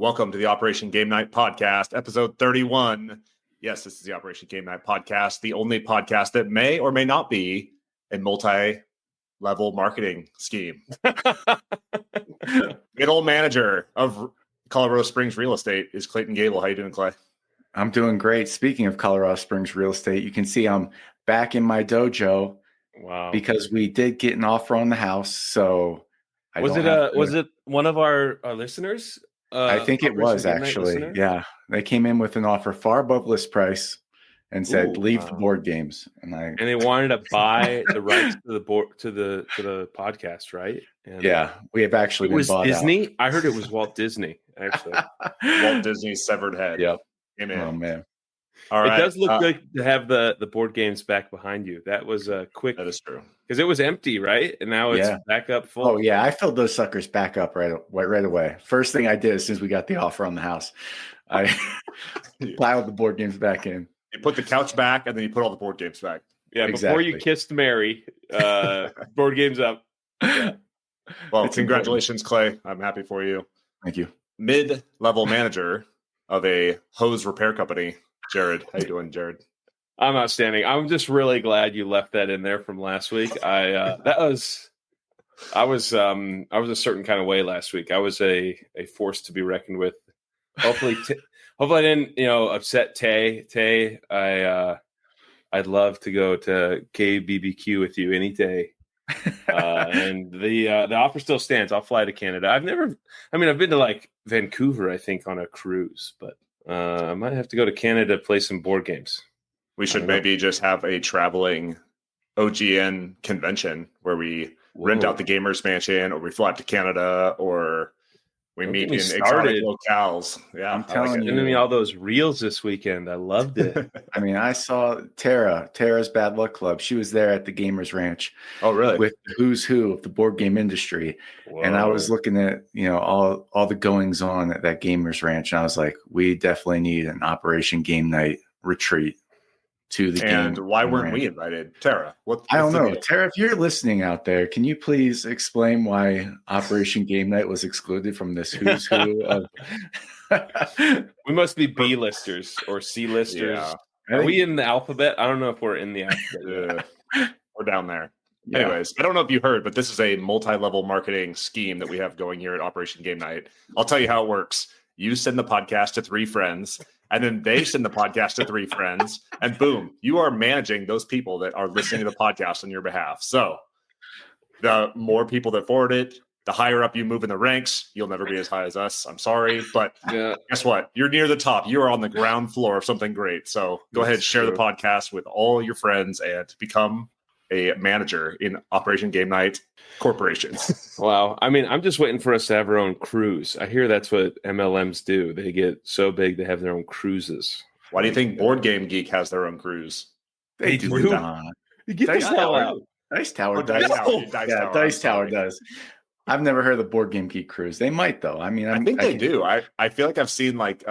Welcome to the Operation Game Night podcast, episode 31. Yes, this is the Operation Game Night podcast, the only podcast that may or may not be a multi-level marketing scheme. Middle manager of Colorado Springs Real Estate is Clayton Gable. How you doing, Clay? I'm doing great. Speaking of Colorado Springs Real Estate, you can see I'm back in my dojo. Wow! Because we did get an offer on the house, so was it one of our listeners? I think it was actually. Yeah, they came in with an offer far above list price and said, "Leave the board games." And they wanted to buy the rights to the board to the podcast, right? And yeah, we have actually been bought Disney. out. I heard it was Walt Disney. Actually, Walt Disney's severed head. Yep. Amen. Oh man. All right. It does look good to have the board games back behind you. That was a quick. That is true. Because it was empty, right? And now it's back up full. Oh yeah, I filled those suckers back up right away. First thing I did as soon as we got the offer on the house, I piled the board games back in. You put the couch back, and then you put all the board games back. Yeah, exactly. Before you kissed Mary, board games up. Yeah. Well, congratulations, Clay. I'm happy for you. Thank you. Mid-level manager of a hose repair company, Jared. How you doing, Jared? I'm outstanding. I'm just really glad you left that in there from last week. I was a certain kind of way last week. I was a force to be reckoned with. Hopefully I didn't upset Tay. I'd love to go to KBBQ with you any day. And the offer still stands. I'll fly to Canada. I've been to like Vancouver, I think, on a cruise, but I might have to go to Canada to play some board games. We should maybe just have a traveling OGN convention where we rent out the Gamers Mansion, or we fly to Canada, or we meet in exotic locales. Yeah, I'm telling you. Sending me all those reels this weekend. I loved it. I mean, I saw Tara's Bad Luck Club. She was there at the Gamers Ranch. Oh, really? With the who's who of the board game industry. Whoa. And I was looking at, all the goings on at that Gamers Ranch. And I was like, we definitely need an Operation Game Night retreat to the game. And why weren't we invited? Tara, I don't know. Tara, if you're listening out there, can you please explain why Operation Game Night was excluded from this who's who of We must be B-listers or C-listers. Yeah. Are we in the alphabet? I don't know if we're in the alphabet. We're down there. Yeah. Anyways, I don't know if you heard, but this is a multi-level marketing scheme that we have going here at Operation Game Night. I'll tell you how it works. You send the podcast to 3 friends, and then they send the podcast to 3 friends, and boom, you are managing those people that are listening to the podcast on your behalf. So the more people that forward it, the higher up you move in the ranks. You'll never be as high as us. I'm sorry, but guess what? You're near the top. You are on the ground floor of something great. So go ahead, share the podcast with all your friends and become a manager in Operation Game Night Corporations. Wow. I mean, I'm just waiting for us to have our own cruise. I hear that's what MLMs do. They get so big they have their own cruises. Why do you think Board Game Geek has their own cruise? They do not. Get the hell out. Dice Tower does. Dice Tower does. I've never heard of the Board Game Geek cruise. They might, though. I mean, I think they do. I feel like I've seen like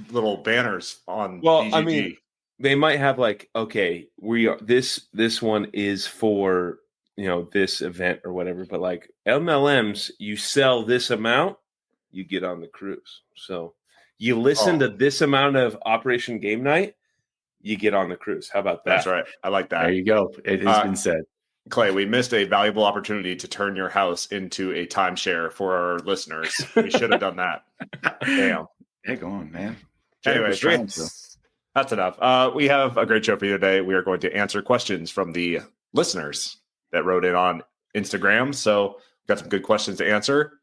little banners on BGG. I mean, they might have like, okay, we are this one is for this event or whatever, but like MLMs, you sell this amount, you get on the cruise. So you listen to this amount of Operation Game Night, you get on the cruise. How about that? That's right. I like that. There you go. It has been said. Clay, we missed a valuable opportunity to turn your house into a timeshare for our listeners. We should have done that. Damn. Hey, go on, man. Anyways, that's enough. We have a great show for you today. We are going to answer questions from the listeners that wrote in on Instagram. So we've got some good questions to answer.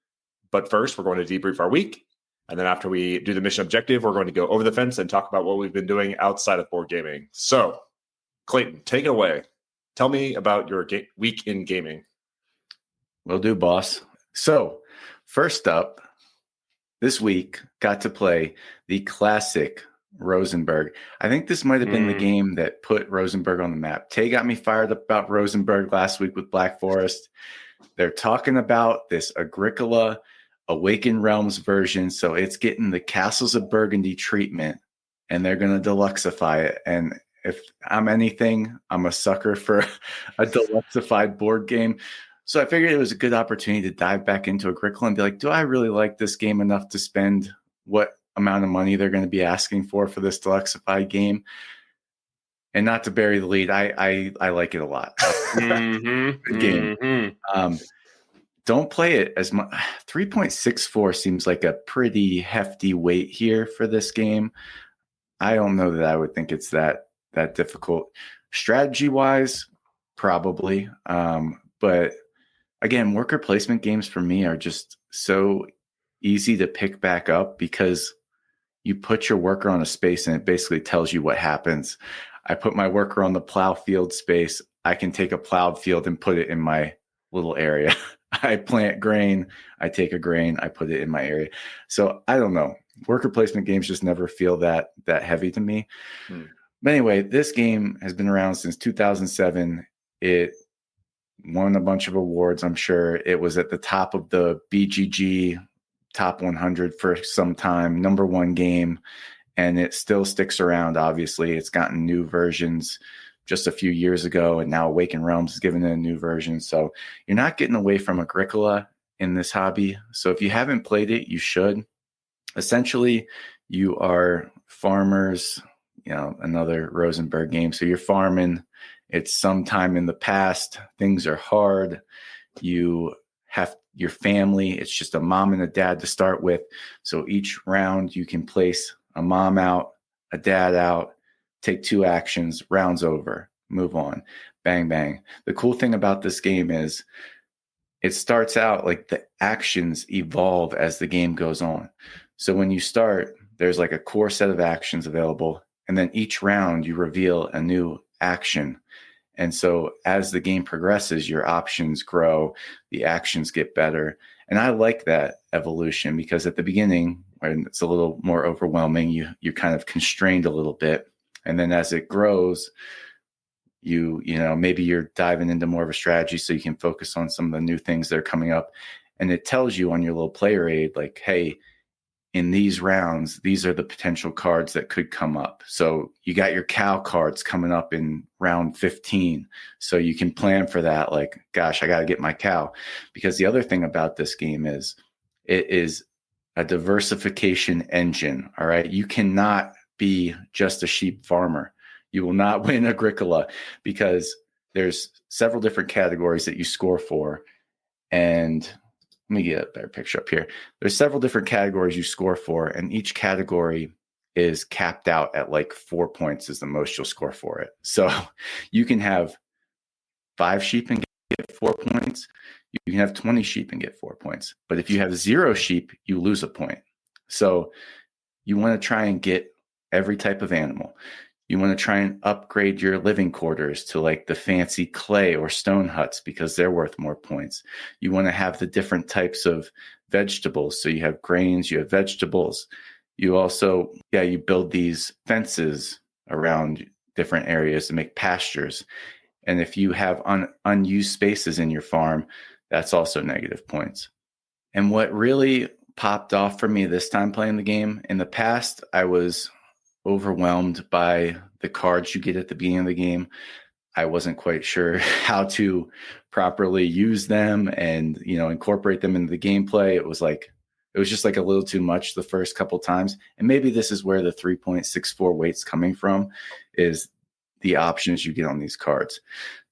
But first, we're going to debrief our week. And then after we do the mission objective, we're going to go over the fence and talk about what we've been doing outside of board gaming. So, Clayton, take it away. Tell me about your week in gaming. Will do, boss. So, first up, this week, got to play the classic Rosenberg. I think this might have been the game that put Rosenberg on the map. Tay got me fired up about Rosenberg last week with Black Forest. They're talking about this Agricola Awakened Realms version, so it's getting the Castles of Burgundy treatment, and they're going to deluxify it. And if I'm anything, I'm a sucker for a deluxified board game. So I figured it was a good opportunity to dive back into Agricola and be like, do I really like this game enough to spend what amount of money they're going to be asking for this Deluxified game? And not to bury the lead, I like it a lot. Good game. Don't play it as much. 3.64 seems like a pretty hefty weight here for this game. I don't know that I would think it's that difficult. Strategy-wise, probably. But again, worker placement games for me are just so easy to pick back up because you put your worker on a space and it basically tells you what happens. I put my worker on the plow field space. I can take a plowed field and put it in my little area. I plant grain. I take a grain. I put it in my area. So I don't know. Worker placement games just never feel that heavy to me. But anyway, this game has been around since 2007. It won a bunch of awards, I'm sure. It was at the top of the BGG top 100 for some time, number one game, and it still sticks around, obviously. It's gotten new versions just a few years ago, and now Awakened Realms is giving it a new version. So you're not getting away from Agricola in this hobby. So if you haven't played it, you should. Essentially, you are farmers, another Rosenberg game. So you're farming. It's sometime in the past. Things are hard. You have your family. It's just a mom and a dad to start with. So each round you can place a mom out, a dad out, take 2 actions, rounds over, move on, bang, bang. The cool thing about this game is it starts out like the actions evolve as the game goes on. So when you start, there's like a core set of actions available. And then each round you reveal a new action. And so as the game progresses, your options grow, the actions get better. And I like that evolution because at the beginning, when it's a little more overwhelming, you're kind of constrained a little bit. And then as it grows, maybe you're diving into more of a strategy so you can focus on some of the new things that are coming up. And it tells you on your little player aid, like, hey, in these rounds, these are the potential cards that could come up. So you got your cow cards coming up in round 15. So you can plan for that. Like, gosh, I got to get my cow. Because the other thing about this game is it is a diversification engine. All right. You cannot be just a sheep farmer. You will not win Agricola because there's several different categories that you score for. And let me get a better picture up here. There's several different categories you score for, and each category is capped out at like 4 points is the most you'll score for it. So you can have 5 sheep and get 4 points. You can have 20 sheep and get 4 points. But if you have 0 sheep, you lose a point. So you want to try and get every type of animal. You want to try and upgrade your living quarters to like the fancy clay or stone huts because they're worth more points. You want to have the different types of vegetables. So you have grains, you have vegetables. You also, you build these fences around different areas to make pastures. And if you have unused spaces in your farm, that's also negative points. And what really popped off for me this time playing the game, in the past, I was overwhelmed by the cards you get at the beginning of the game. I wasn't quite sure how to properly use them and, incorporate them into the gameplay. It was just like a little too much the first couple times. And maybe this is where the 3.64 weight's coming from, is the options you get on these cards.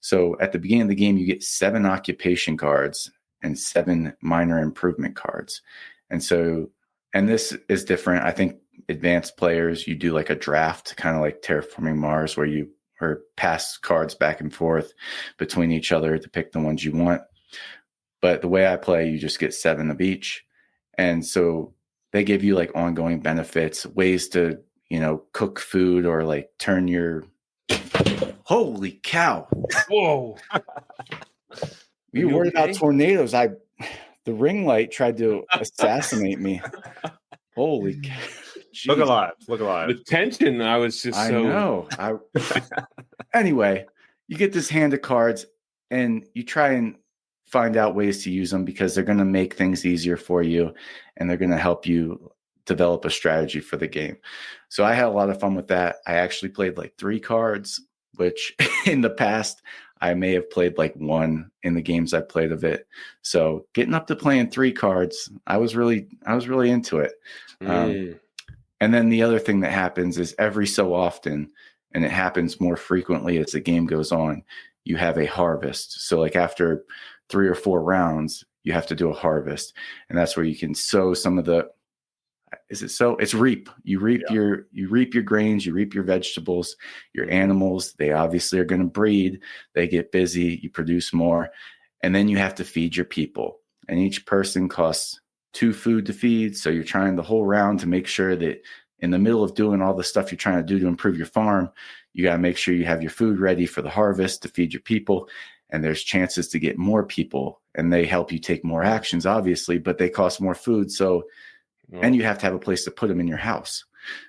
So at the beginning of the game, you get 7 occupation cards and 7 minor improvement cards. And this is different. I think advanced players, you do like a draft, kind of like Terraforming Mars, where you pass cards back and forth between each other to pick the ones you want. But the way I play, you just get 7 of each. And so they give you like ongoing benefits, ways to, cook food or like turn your... Holy cow. Whoa. You worried about tornadoes. The ring light tried to assassinate me. Holy cow. Jeez. Look alive. The tension, I was just I know. Anyway, you get this hand of cards and you try and find out ways to use them because they're going to make things easier for you and they're going to help you develop a strategy for the game. So I had a lot of fun with that. I actually played like 3 cards, which in the past I may have played like 1 in the games I played of it. So getting up to playing 3 cards, I was really into it. And then the other thing that happens is every so often, and it happens more frequently as the game goes on, you have a harvest. So like after 3 or 4 rounds, you have to do a harvest. And that's where you can sow some of the, it's reap. You reap your grains, you reap your vegetables, your animals. They obviously are going to breed. They get busy. You produce more. And then you have to feed your people. And each person costs 2 food to feed. So you're trying the whole round to make sure that in the middle of doing all the stuff you're trying to do to improve your farm, you got to make sure you have your food ready for the harvest to feed your people. And there's chances to get more people, and they help you take more actions, obviously, but they cost more food. So, and you have to have a place to put them in your house.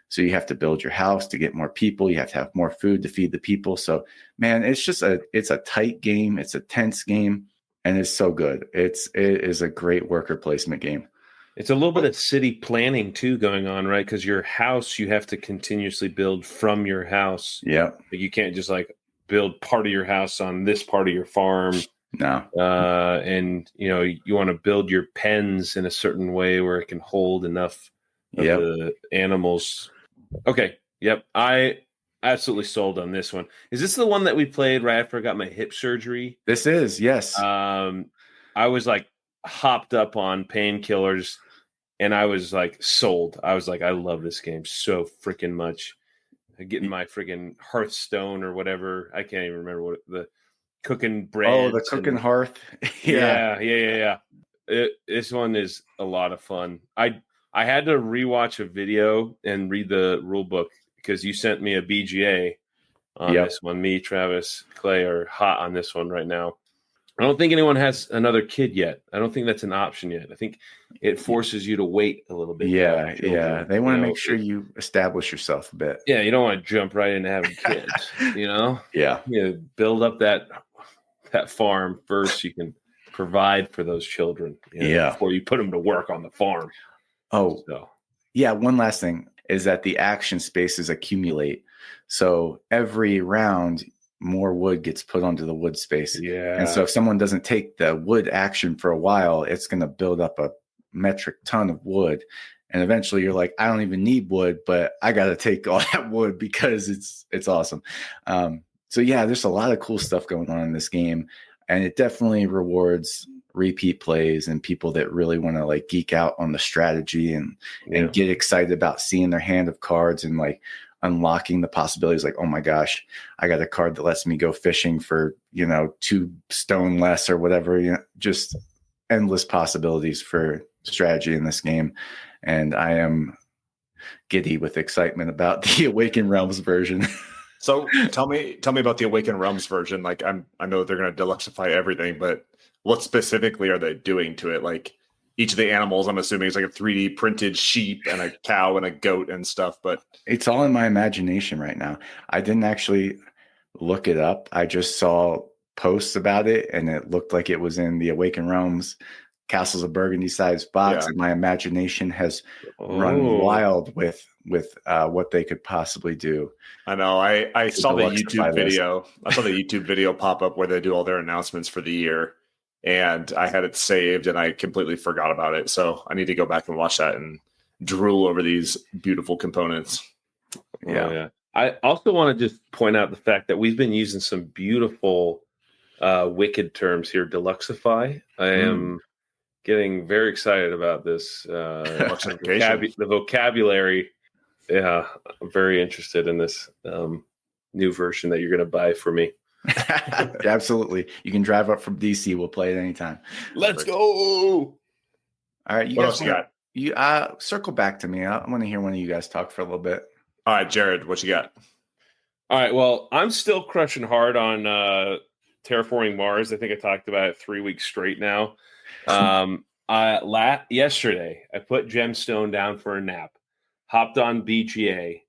So you have to build your house to get more people. You have to have more food to feed the people. So, man, it's a tight game. It's a tense game, and it's so good. It is a great worker placement game. It's a little bit of city planning too going on, right? Because your house, you have to continuously build from your house. Yeah. You can't just like build part of your house on this part of your farm. No. And you want to build your pens in a certain way where it can hold enough of the animals. Okay. Yep. I absolutely sold on this one. Is this the one that we played right after I got my hip surgery? This is, yes. I was like hopped up on painkillers. And I was like sold. I was like, I love this game so freaking much. Getting my freaking Hearthstone or whatever. I can't even remember what the cooking bread. Oh, the cooking hearth. Yeah. This one is a lot of fun. I had to rewatch a video and read the rule book because you sent me a BGA on this one. Me, Travis, Clay are hot on this one right now. I don't think anyone has another kid yet. I don't think that's an option yet. I think it forces you to wait a little bit. Yeah. They want to make sure you establish yourself a bit. Yeah, you don't want to jump right into having kids, Yeah. Build up that farm first. You can provide for those children before you put them to work on the farm. Oh, yeah. One last thing is that the action spaces accumulate. So every round, more wood gets put onto the wood space. Yeah. And so if someone doesn't take the wood action for a while, it's going to build up a metric ton of wood. And eventually you're like, I don't even need wood, but I got to take all that wood because it's awesome. So yeah, there's a lot of cool stuff going on in this game, and it definitely rewards repeat plays and people that really want to like geek out on the strategy and get excited about seeing their hand of cards and like unlocking the possibilities. Like, oh my gosh, I got a card that lets me go fishing for 2 stone less or whatever. Just endless possibilities for strategy in this game, and I am giddy with excitement about the Awakened Realms version. So tell me about the Awakened Realms version. Like I know they're going to deluxify everything, but what specifically are they doing to it? Like each of the animals, I'm assuming, is like a 3D printed sheep and a cow and a goat and stuff. But it's all in my imagination right now. I didn't actually look it up. I just saw posts about it, and it looked like it was in the Awakened Realms Castles of Burgundy sized box. And my imagination has run wild with what they could possibly do. I know. I saw the YouTube video. I saw the YouTube video pop up where they do all their announcements for the year. And I had it saved and I completely forgot about it. So I need to go back and watch that and drool over these beautiful components. Yeah. I also want to just point out the fact that we've been using some beautiful wicked terms here. Deluxify. I am getting very excited about this. The vocabulary. Yeah. I'm very interested in this new version that you're going to buy for me. Absolutely. You can drive up from DC. We'll play it anytime. Let's go. All right. What else you got? You circle back to me. I want to hear one of you guys talk for a little bit. All right, Jared, what you got? All right. Well, I'm still crushing hard on Terraforming Mars. I think I talked about it 3 weeks straight now. Yesterday, I put Gemstone down for a nap, hopped on BGA,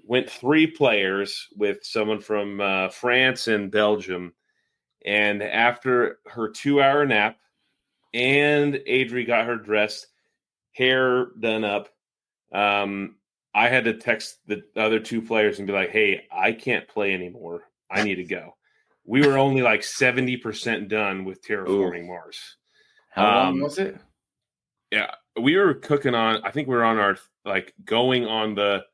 went 3 players with someone from France and Belgium. And after her 2-hour nap and Adri got her dressed, hair done up, I had to text the other 2 players and be like, hey, I can't play anymore. I need to go. we were only like 70% done with terraforming Mars. How long was it? Yeah, we were cooking on. I think we were on our going on the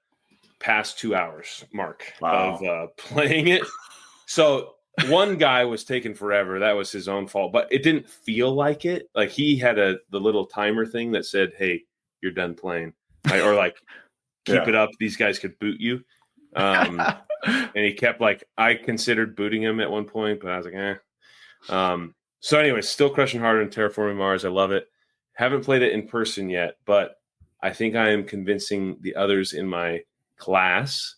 past 2 hours mark of playing it. So one guy was taking forever. That was his own fault, but it didn't feel like it. Like he had the little timer thing that said, "Hey, you're done playing," or like, "Keep it up. These guys could boot you." And he kept I considered booting him at one point, but I was like, eh. So anyway, still crushing hard on Terraforming Mars. I love it. Haven't played it in person yet, but I think I am convincing the others in my class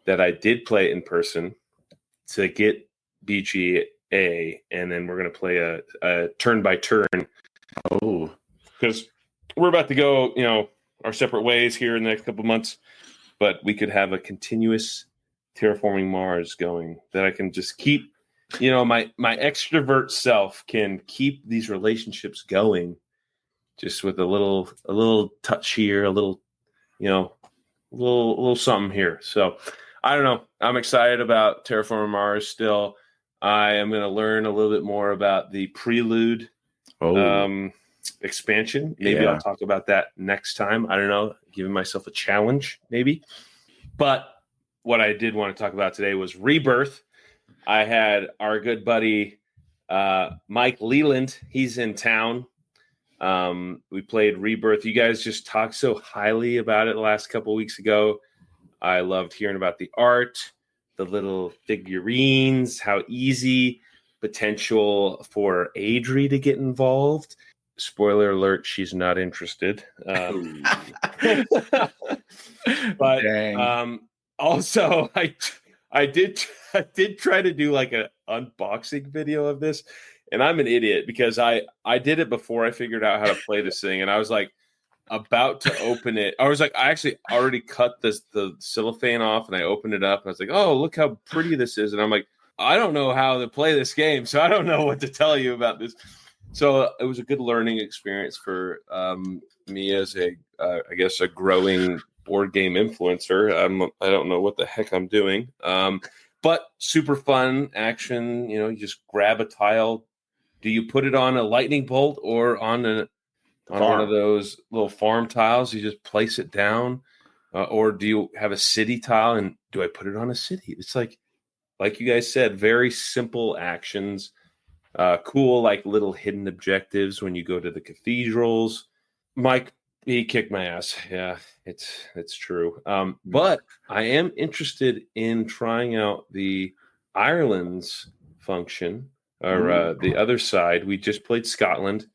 that I did play it in person to get BGA, and then we're going to play a turn by turn. Oh, because we're about to go, our separate ways here in the next couple of months, but we could have a continuous Terraforming Mars going that I can just keep, my extrovert self can keep these relationships going just with a little touch here, a little something here. So I don't know. I'm excited about Terraforming Mars still. I am going to learn a little bit more about the Prelude expansion. Maybe I'll talk about that next time. I don't know. Giving myself a challenge, maybe. But what I did want to talk about today was Rebirth. I had our good buddy Mike Leland. He's in town. We played Rebirth. You guys just talked so highly about it the last couple of weeks ago. I loved hearing about the art, the little figurines, how easy potential for Adri to get involved. Spoiler alert, she's not interested. But also I did try to do like an unboxing video of this, and I'm an idiot because I did it before I figured out how to play this thing, and I was like about to open it. I was like, I actually already cut the cellophane off, and I opened it up, and I was like, oh, look how pretty this is, and I'm like, I don't know how to play this game, so I don't know what to tell you about this. So it was a good learning experience for me as I guess a growing board game influencer. I don't know what the heck I'm doing, but super fun action. You just grab a tile. Do you put it on a lightning bolt or on one of those little farm tiles? You just place it down, or do you have a city tile? And do I put it on a city? It's like you guys said, very simple actions. Cool, like little hidden objectives when you go to the cathedrals. Mike, he kicked my ass. Yeah, it's true. But I am interested in trying out the Ireland's function, or the other side. We just played Scotland,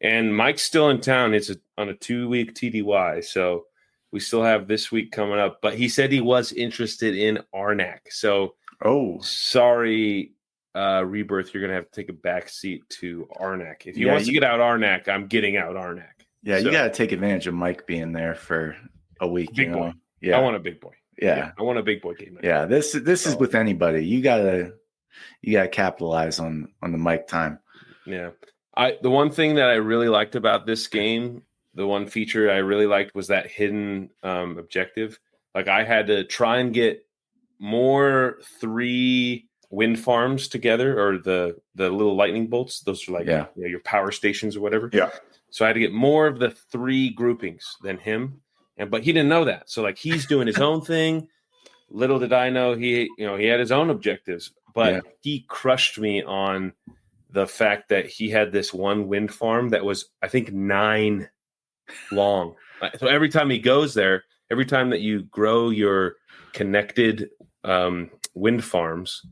and Mike's still in town. It's on a 2-week TDY, so we still have this week coming up. But he said he was interested in Arnak. So, sorry. Rebirth, you're going to have to take a back seat to Arnak. If he wants to get out Arnak, I'm getting out Arnak. Yeah, you got to take advantage of Mike being there for a week. Big boy. Yeah. I want a big boy. Yeah. I want a big boy game. Yeah, this is with anybody. You gotta capitalize on the Mike time. Yeah. The one thing that I really liked about this game, the one feature I really liked was that hidden objective. Like I had to try and get more 3 wind farms together, or the little lightning bolts. Those are like your power stations or whatever. Yeah. So I had to get more of the 3 groupings than him, but he didn't know that. So like he's doing his own thing. Little did I know he had his own objectives, but he crushed me on the fact that he had this one wind farm that was, I think, 9 long. So every time he goes there, every time that you grow your connected wind farms,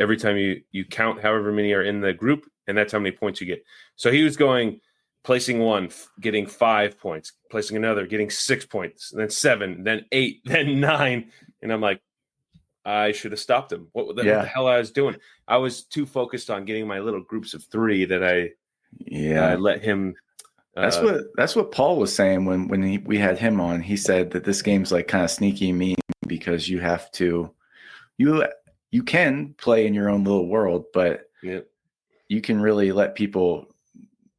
every time you count however many are in the group, and that's how many points you get. So he was placing one, getting 5 points, placing another, getting 6 points, then 7, then 8, then 9. And I'm like, I should have stopped him. What the hell I was doing? I was too focused on getting my little groups of 3 that I let him. That's what Paul was saying when we had him on. He said that this game's like kind of sneaky mean because you have to you can play in your own little world, but you can really let people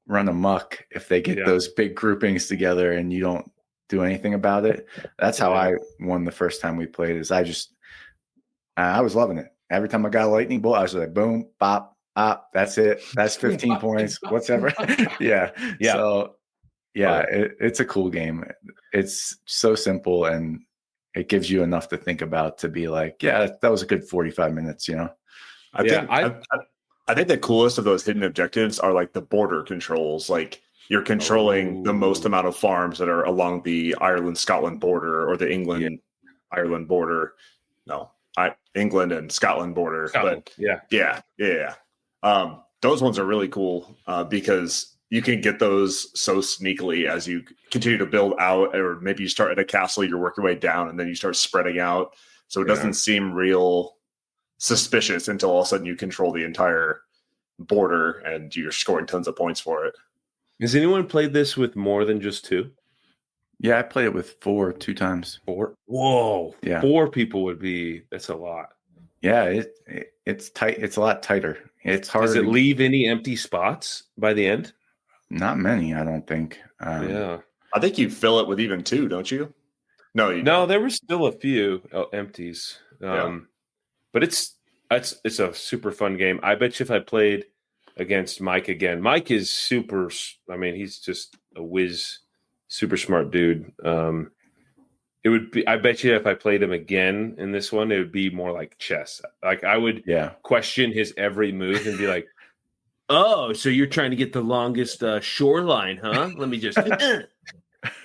run amok if they get those big groupings together and you don't do anything about it. That's how I won the first time we played. I was loving it. every time I got a lightning bolt, I was like, boom, bop, bop. That's it. That's 15 points, whatever. Yeah. Yeah. So yeah, it's a cool game. It's so simple and it gives you enough to think about to be like, yeah, that was a good 45 minutes, you know? I think the coolest of those hidden objectives are like the border controls. Like you're controlling the most amount of farms that are along the Ireland-Scotland border or the England-Ireland border. No, England and Scotland border. Scotland. But yeah. Those ones are really cool because you can get those so sneakily as you continue to build out, or maybe you start at a castle, you work your way down, and then you start spreading out. So it doesn't seem real suspicious until all of a sudden you control the entire border and you're scoring tons of points for it. Has anyone played this with more than just 2? Yeah, I played it with 4 2 times. 4? Whoa. Yeah. 4 people that's a lot. Yeah, it's tight. It's a lot tighter. It's hard. Does it leave any empty spots by the end? Not many, I don't think. Yeah. I think you fill it with even 2, don't you? No, there were still a few empties. But it's a super fun game. I bet you if I played against Mike again, Mike is super. I mean, he's just a whiz, super smart dude. It would be. I bet you if I played him again in this one, it would be more like chess. Like I would question his every move and be like, "Oh, so you're trying to get the longest shoreline, huh? Let me just."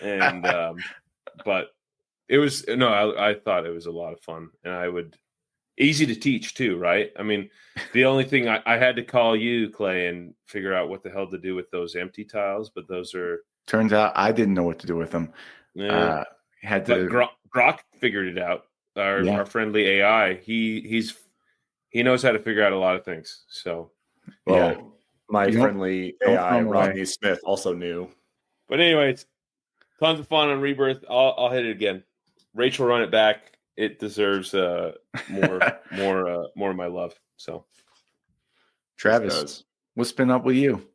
And but it was I thought it was a lot of fun, and easy to teach too, right? I mean, the only thing I had to call you, Clay, and figure out what the hell to do with those empty tiles, but those are. Turns out I didn't know what to do with them. Yeah. Grok figured it out. Our friendly AI, he knows how to figure out a lot of things. So, my friendly AI, Rodney Smith, also knew. But anyways, tons of fun on Rebirth. I'll hit it again. Rachel, run it back. It deserves more of my love. So, Travis, what's been up with you?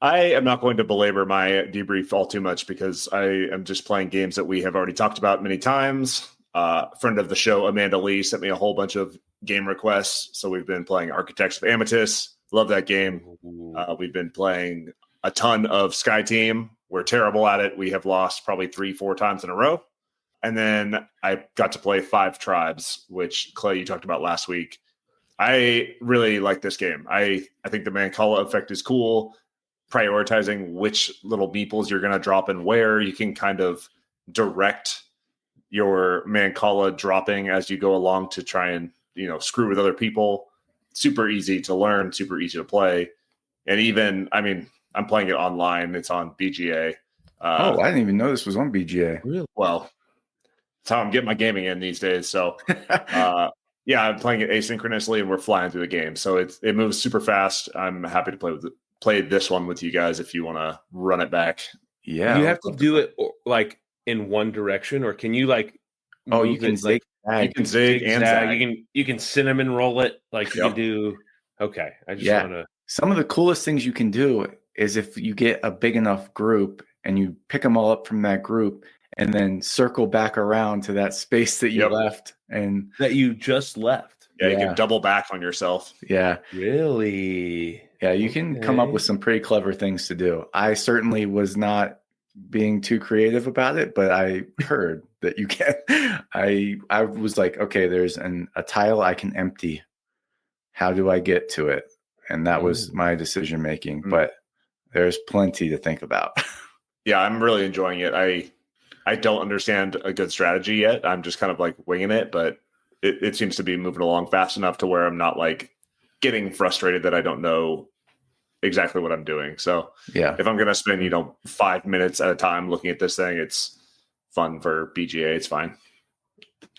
I am not going to belabor my debrief all too much because I am just playing games that we have already talked about many times. Friend of the show, Amanda Lee, sent me a whole bunch of game requests. So we've been playing Architects of Amethyst. Love that game. We've been playing a ton of Sky Team. We're terrible at it. We have lost probably 3-4 times in a row. And then I got to play 5 Tribes, which, Clay, you talked about last week. I really like this game. I think the Mancala effect is cool. Prioritizing which little meeples you're going to drop and where. You can kind of direct your Mancala dropping as you go along to try and, screw with other people. Super easy to learn, super easy to play. And even, I'm playing it online. It's on BGA. I didn't even know this was on BGA. Really? Well, that's how I'm getting my gaming in these days. So, I'm playing it asynchronously and we're flying through the game. So it moves super fast. I'm happy to play this one with you guys if you want to run it back. Yeah. Do you have to do it like in one direction, or can you like? Oh, you can zig. You can zig and zag. You can cinnamon roll it like you can do. Okay, I just want to. Some of the coolest things you can do is if you get a big enough group and you pick them all up from that group and then circle back around to that space that you left and that you just left. Yeah, you can double back on yourself. Yeah. Really? Yeah, you can come up with some pretty clever things to do. I certainly was not being too creative about it, but I heard that you can. I was like, okay, there's a tile I can empty. How do I get to it? And that was my decision making. But there's plenty to think about. Yeah, I'm really enjoying it. I don't understand a good strategy yet. I'm just kind of like winging it, but it seems to be moving along fast enough to where I'm not like getting frustrated that I don't know exactly what I'm doing. So if I'm going to spend, 5 minutes at a time looking at this thing, it's fun for BGA. It's fine.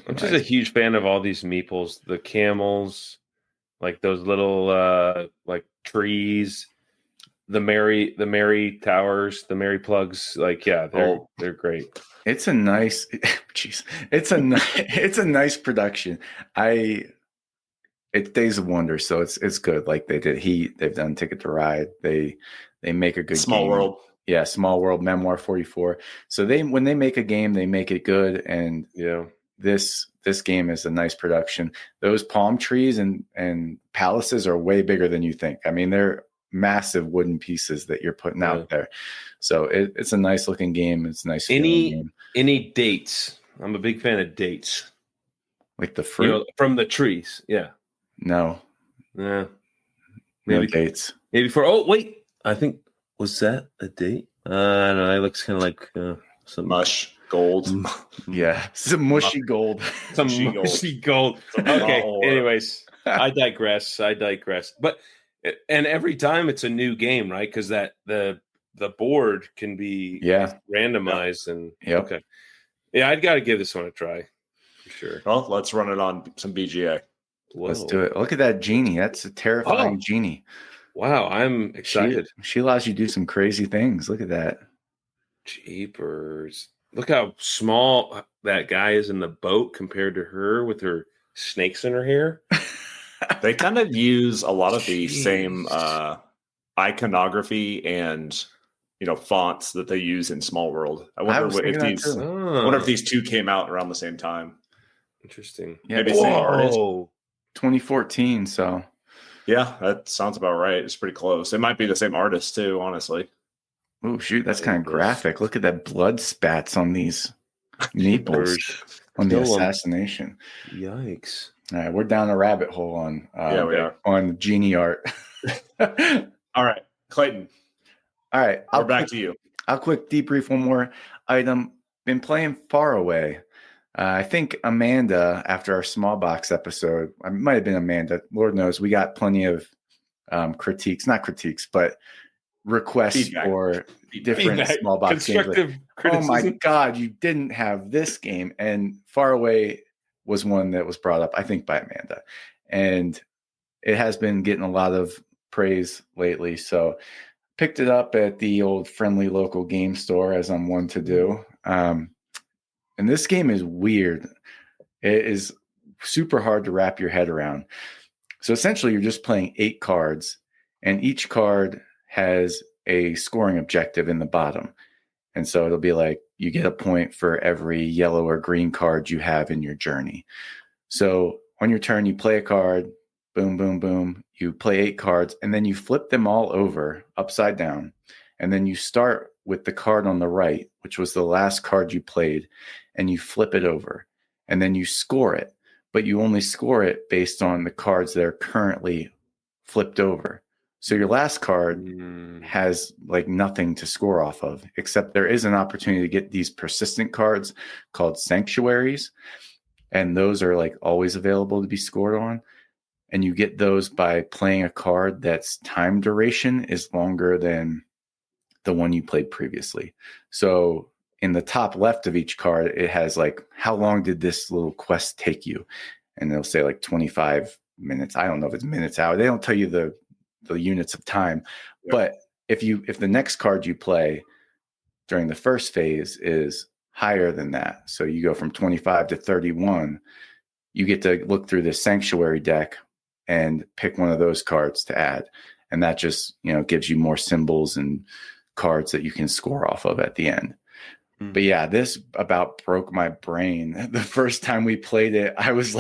I'm just a huge fan of all these meeples, the camels, like those little like trees, the Mary towers, the Mary plugs. Like, they're great. It's a nice, it's a nice production. It's Days of Wonder, so it's good. Like they did Heat, they've done Ticket to Ride. They make a good Small game. World. Yeah, Small World, Memoir 44. So when they make a game, they make it good. And this this game is a nice production. Those palm trees and palaces are way bigger than you think. I mean, they're massive wooden pieces that you're putting out there. So it's a nice looking game. It's a nice game. Any dates? I'm a big fan of dates. Like the fruit from the trees. Yeah. No. Yeah. No dates. Maybe I think, was that a date? I don't know. It looks kind of like some mush gold. Yeah. Some mushy gold. Some mushy gold. Okay. Anyways, I digress. But and every time it's a new game, right? Because that the board can be randomized and okay. Yeah, I'd got to give this one a try for sure. Well, let's run it on some BGA. Whoa. Let's do it. Look at that genie. That's a terrifying genie. Wow, I'm excited. She allows you to do some crazy things. Look at that. Jeepers. Look how small that guy is in the boat compared to her with her snakes in her hair. They kind of use a lot of the same iconography and fonts that they use in Small World. I wonder if these two came out around the same time. Interesting. Yeah, maybe same artist. 2014. So yeah, that sounds about right. It's pretty close. It might be the same artist too, honestly. Oh shoot, that's kind of graphic. Look at that blood spats on these meeples on the assassination. Yikes! All right, we're down a rabbit hole on we are on genie art. All right, Clayton. All right, we're back to you. I'll quick debrief one more item. Been playing Far Away. I think Amanda, after our small box episode, it might have been Amanda. Lord knows, we got plenty of not critiques, but requests for different small box games. Like, oh my God, you didn't have this game. And Far Away was one that was brought up, I think, by Amanda. And it has been getting a lot of praise lately. So picked it up at the old friendly local game store, as I'm one to do. And this game is weird. It is super hard to wrap your head around. So essentially, you're just playing 8 cards, and each card has a scoring objective in the bottom. And so it'll be like you get a point for every yellow or green card you have in your journey. So on your turn, you play a card, boom, boom, boom. You play 8 cards, and then you flip them all over upside down. And then you start with the card on the right, which was the last card you played, and you flip it over. And then you score it, but you only score it based on the cards that are currently flipped over. So your last card has like nothing to score off of, except there is an opportunity to get these persistent cards called sanctuaries. And those are like always available to be scored on. And you get those by playing a card that's time duration is longer than the one you played previously. So in the top left of each card, it has like, how long did this little quest take you? And they'll say like 25 minutes. I don't know if it's minutes, hour. They don't tell you the units of time. Yeah. But if the next card you play during the first phase is higher than that, so you go from 25 to 31, you get to look through the sanctuary deck and pick one of those cards to add. And that just, gives you more symbols and cards that you can score off of at the end. Mm-hmm. But yeah, this about broke my brain. The first time we played it, I was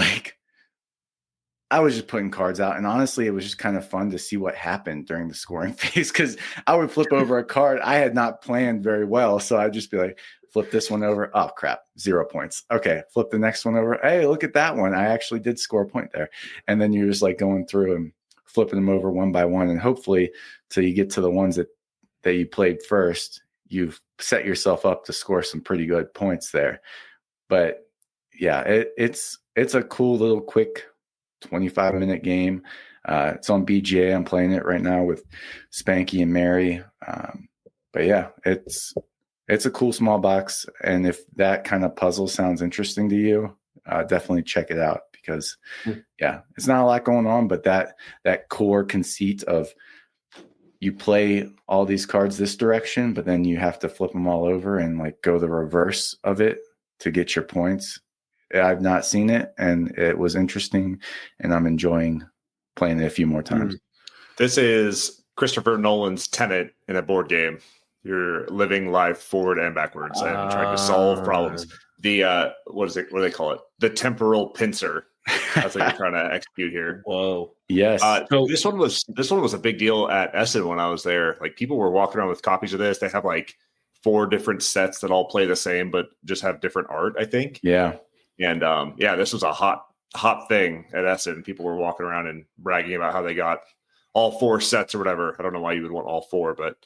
just putting cards out. And honestly, it was just kind of fun to see what happened during the scoring phase, because I would flip over a card I had not planned very well. So I'd just be like, flip this one over. Oh, crap. 0 points. Okay. Flip the next one over. Hey, look at that one. I actually did score a point there. And then you're just like going through and flipping them over one by one. And hopefully till you get to the ones that you played first, you've set yourself up to score some pretty good points there. But yeah, it's a cool little quick 25-minute game. It's on BGA. I'm playing it right now with Spanky and Mary. But yeah, it's a cool small box. And if that kind of puzzle sounds interesting to you, definitely check it out, because yeah, it's not a lot going on, but that core conceit of you play all these cards this direction, but then you have to flip them all over and like go the reverse of it to get your points. I've not seen it, and it was interesting, and I'm enjoying playing it a few more times. This is Christopher Nolan's Tenet in a board game. You're living life forward and backwards and trying to solve problems. the what is it? What do they call it? The temporal pincer. That's what you're trying to execute here. Whoa. Yes. So this one was a big deal at Essen when I was there. Like people were walking around with copies of this. They have like 4 different sets that all play the same, but just have different art, I think. Yeah. And this was a hot thing at Essen. People were walking around and bragging about how they got all 4 sets or whatever. I don't know why you would want all 4, but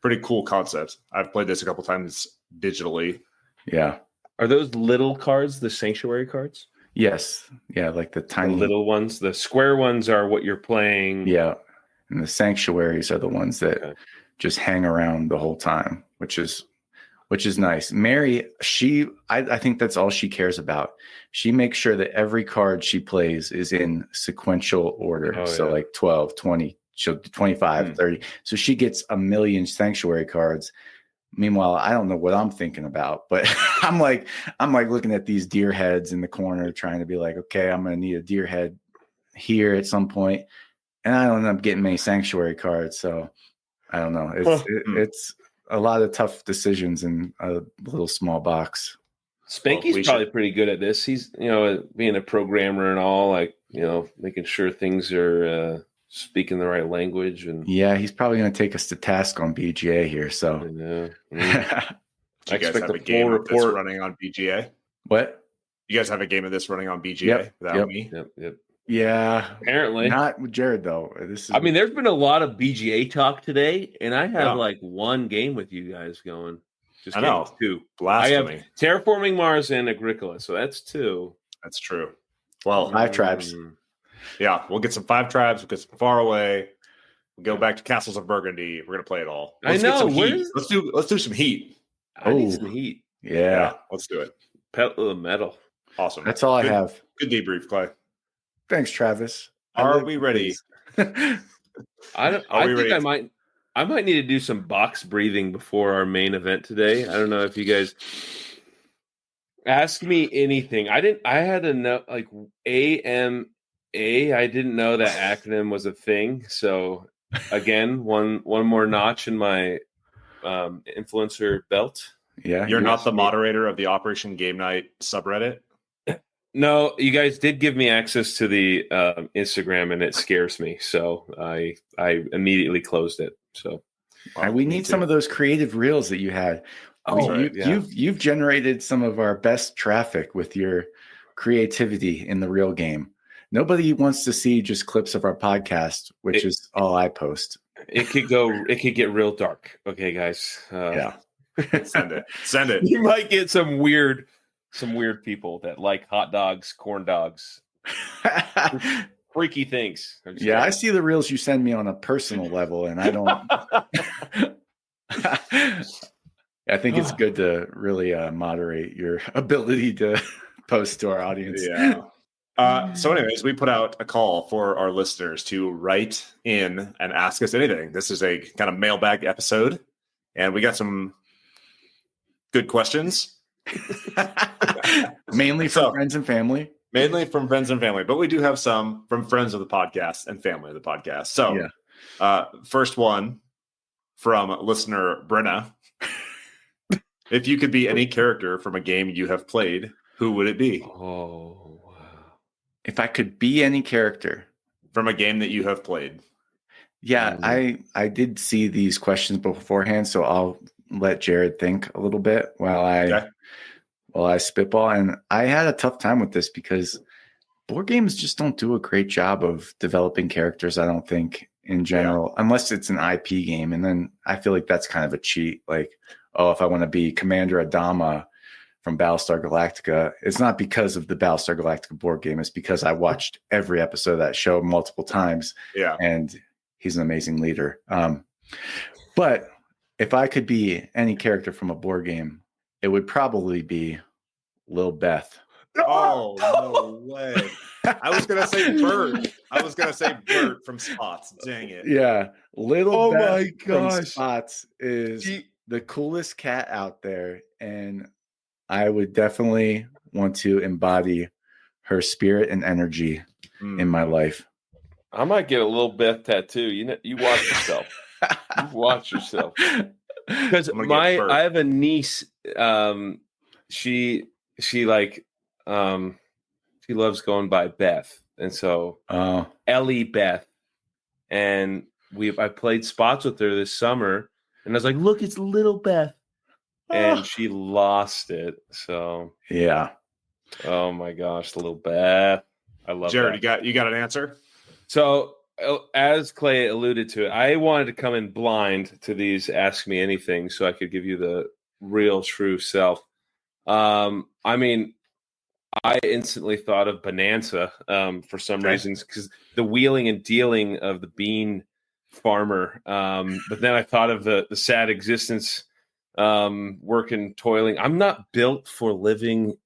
pretty cool concept. I've played this a couple times digitally. Yeah. Are those little cards the sanctuary cards? Yes. Yeah, like the tiny little ones. The square ones are what you're playing. Yeah. And the sanctuaries are the ones that just hang around the whole time, which is nice. Mary, I think that's all she cares about. She makes sure that every card she plays is in sequential order. Like 12, 20, 25, 30. So she gets a million sanctuary cards. Meanwhile, I don't know what I'm thinking about, but I'm like looking at these deer heads in the corner, trying to be like, okay, I'm going to need a deer head here at some point. And I don't end up getting many sanctuary cards. So I don't know. It's a lot of tough decisions in a little small box. Spanky's probably pretty good at this. He's, being a programmer and all, like, making sure things are speaking the right language. And yeah, he's probably going to take us to task on BGA here. So I know. I expect a game of this running on BGA. What? You guys have a game of this running on BGA without me? Yep. Yeah. Apparently. Not with Jared, though. There's been a lot of BGA talk today, and I have like 1 game with you guys going. I know. 2. Blasphemy. I have Terraforming Mars and Agricola, so that's 2. That's true. Well, 5 tribes. Yeah, we'll get some 5 tribes. We'll get some Far Away. We'll go back to Castles of Burgundy. We're gonna play it all. Let's get some heat. Let's do some heat. I need some heat. Yeah, let's do it. Pedal to the metal. Awesome. That's all I have. Good debrief, Clay. Thanks, Travis. Are we ready? I might need to do some box breathing before our main event today. I don't know if you guys ask me anything. I had to know like AMA. I didn't know that acronym was a thing. So again, one more notch in my influencer belt. Yeah, you're not the moderator of the Operation Game Night subreddit. No, you guys did give me access to the Instagram, and it scares me. So I immediately closed it. So we need some of those creative reels that you had. You've generated some of our best traffic with your creativity in the real game. Nobody wants to see just clips of our podcast, which is all I post. It could get real dark. Okay, guys. Send it. You might get some weird people that like hot dogs, corn dogs, freaky things. Yeah, I see the reels you send me on a personal level, and I don't. I think it's good to really moderate your ability to post to our audience. Yeah. So anyways, we put out a call for our listeners to write in and ask us anything. This is a kind of mailbag episode, and we got some good questions. Mainly from friends and family. Mainly from friends and family, but we do have some from friends of the podcast and family of the podcast. So first one from listener Brenna. If you could be any character from a game you have played, who would it be? Oh, wow. If I could be any character from a game that you have played. Yeah, I did see these questions beforehand, so I'll let Jared think a little bit while I spitball. And I had a tough time with this because board games just don't do a great job of developing characters, I don't think, in general, unless it's an IP game. And then I feel like that's kind of a cheat. Like, if I want to be Commander Adama from Battlestar Galactica, it's not because of the Battlestar Galactica board game. It's because I watched every episode of that show multiple times. Yeah. And he's an amazing leader. But if I could be any character from a board game, it would probably be Lil Beth. Oh, no way. I was going to say Bert from Spots. Dang it. Yeah. Little Beth my gosh. from Spots is the coolest cat out there. And I would definitely want to embody her spirit and energy in my life. I might get a Lil Beth tattoo. You watch yourself. You watch yourself. Because I have a niece she like she loves going by Beth, and so Ellie Beth, and I played spots with her this summer, and I was like, look, it's little Beth, and she lost it. So yeah. Oh my gosh, little Beth. I love Jared, that. you got an answer? So as Clay alluded to it, I wanted to come in blind to these Ask Me Anything so I could give you the real true self. I mean, I instantly thought of Bonanza for some reasons, because the wheeling and dealing of the bean farmer. But then I thought of the sad existence, working, toiling. I'm not built for living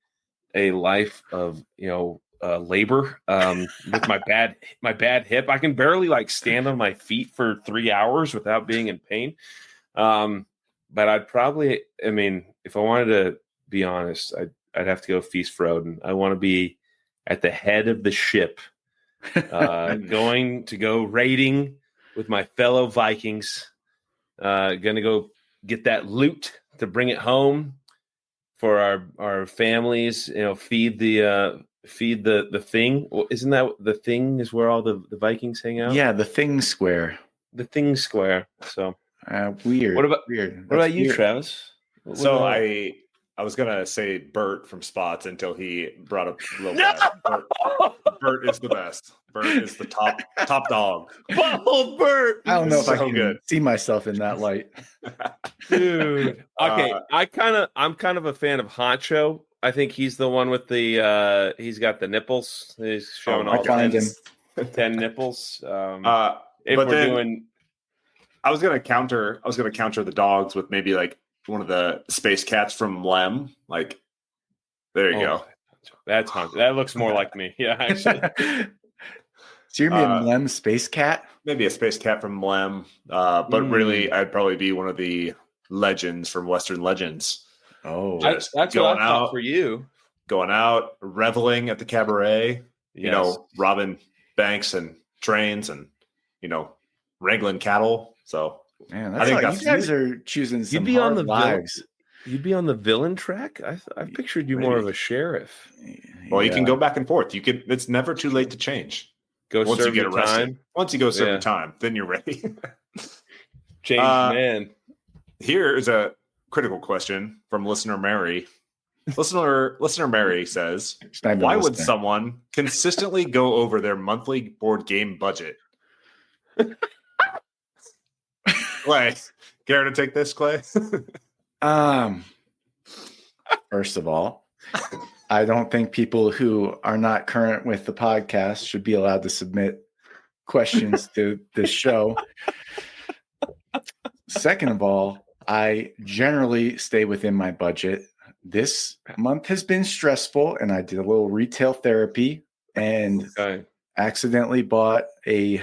a life of labor with my bad hip. I can barely like stand on my feet for 3 hours without being in pain. But I'd probably, I mean, if I wanted to be honest, I'd have to go Feast for Odin. I want to be at the head of the ship, going to go raiding with my fellow Vikings. Going to go get that loot to bring it home for our families. Feed the thing. Well, isn't that the thing is where all the Vikings hang out? Yeah, the Thing Square. The Thing Square. So weird. What about weird? What about you, weird. Travis? So I was gonna say Bert from Spots until he brought up Lil No! Beth. Bert is the best. Bert is the top dog. Oh, Bert! I don't know if I So can good. see myself in that light. Dude. Okay, I'm kind of a fan of Honcho. I think he's the one with the he's got the nipples. He's showing all 10 nipples. If but we're doing, I was gonna counter the dogs with maybe like one of the space cats from Lem. Like, there you go. That's Honcho. That looks more like me. Yeah, actually. So you're being Lem Space Cat? Maybe a space cat from Lem. But really, I'd probably be one of the legends from Western Legends. Oh, that's what I thought for you. Going out, reveling at the cabaret, Yes. robbing banks and trains and, wrangling cattle. So man, I think you guys are choosing some You'd be on hard the lives. You'd be on the villain track. I pictured you more of a sheriff. Well, you can go back and forth. It's never too late to change. Go Once serve you get your arrested. time. Once you go serve your time, then you're ready. Change man. Here is a critical question from listener Mary. Listener Mary says, why would someone consistently go over their monthly board game budget? Clay, care to take this, Clay? First of all, I don't think people who are not current with the podcast should be allowed to submit questions to this show. Second of all, I generally stay within my budget. This month has been stressful, and I did a little retail therapy and accidentally bought a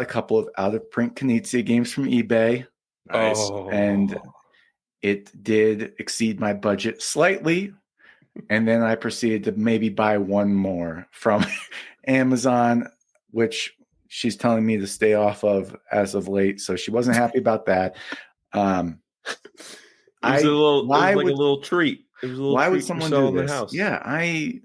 couple of out-of-print Knizia games from eBay. Nice. And it did exceed my budget slightly. And then I proceeded to maybe buy one more from Amazon, which she's telling me to stay off of as of late. So she wasn't happy about that. It was a little treat. It was a little why treat would someone do in this? the house. Yeah, I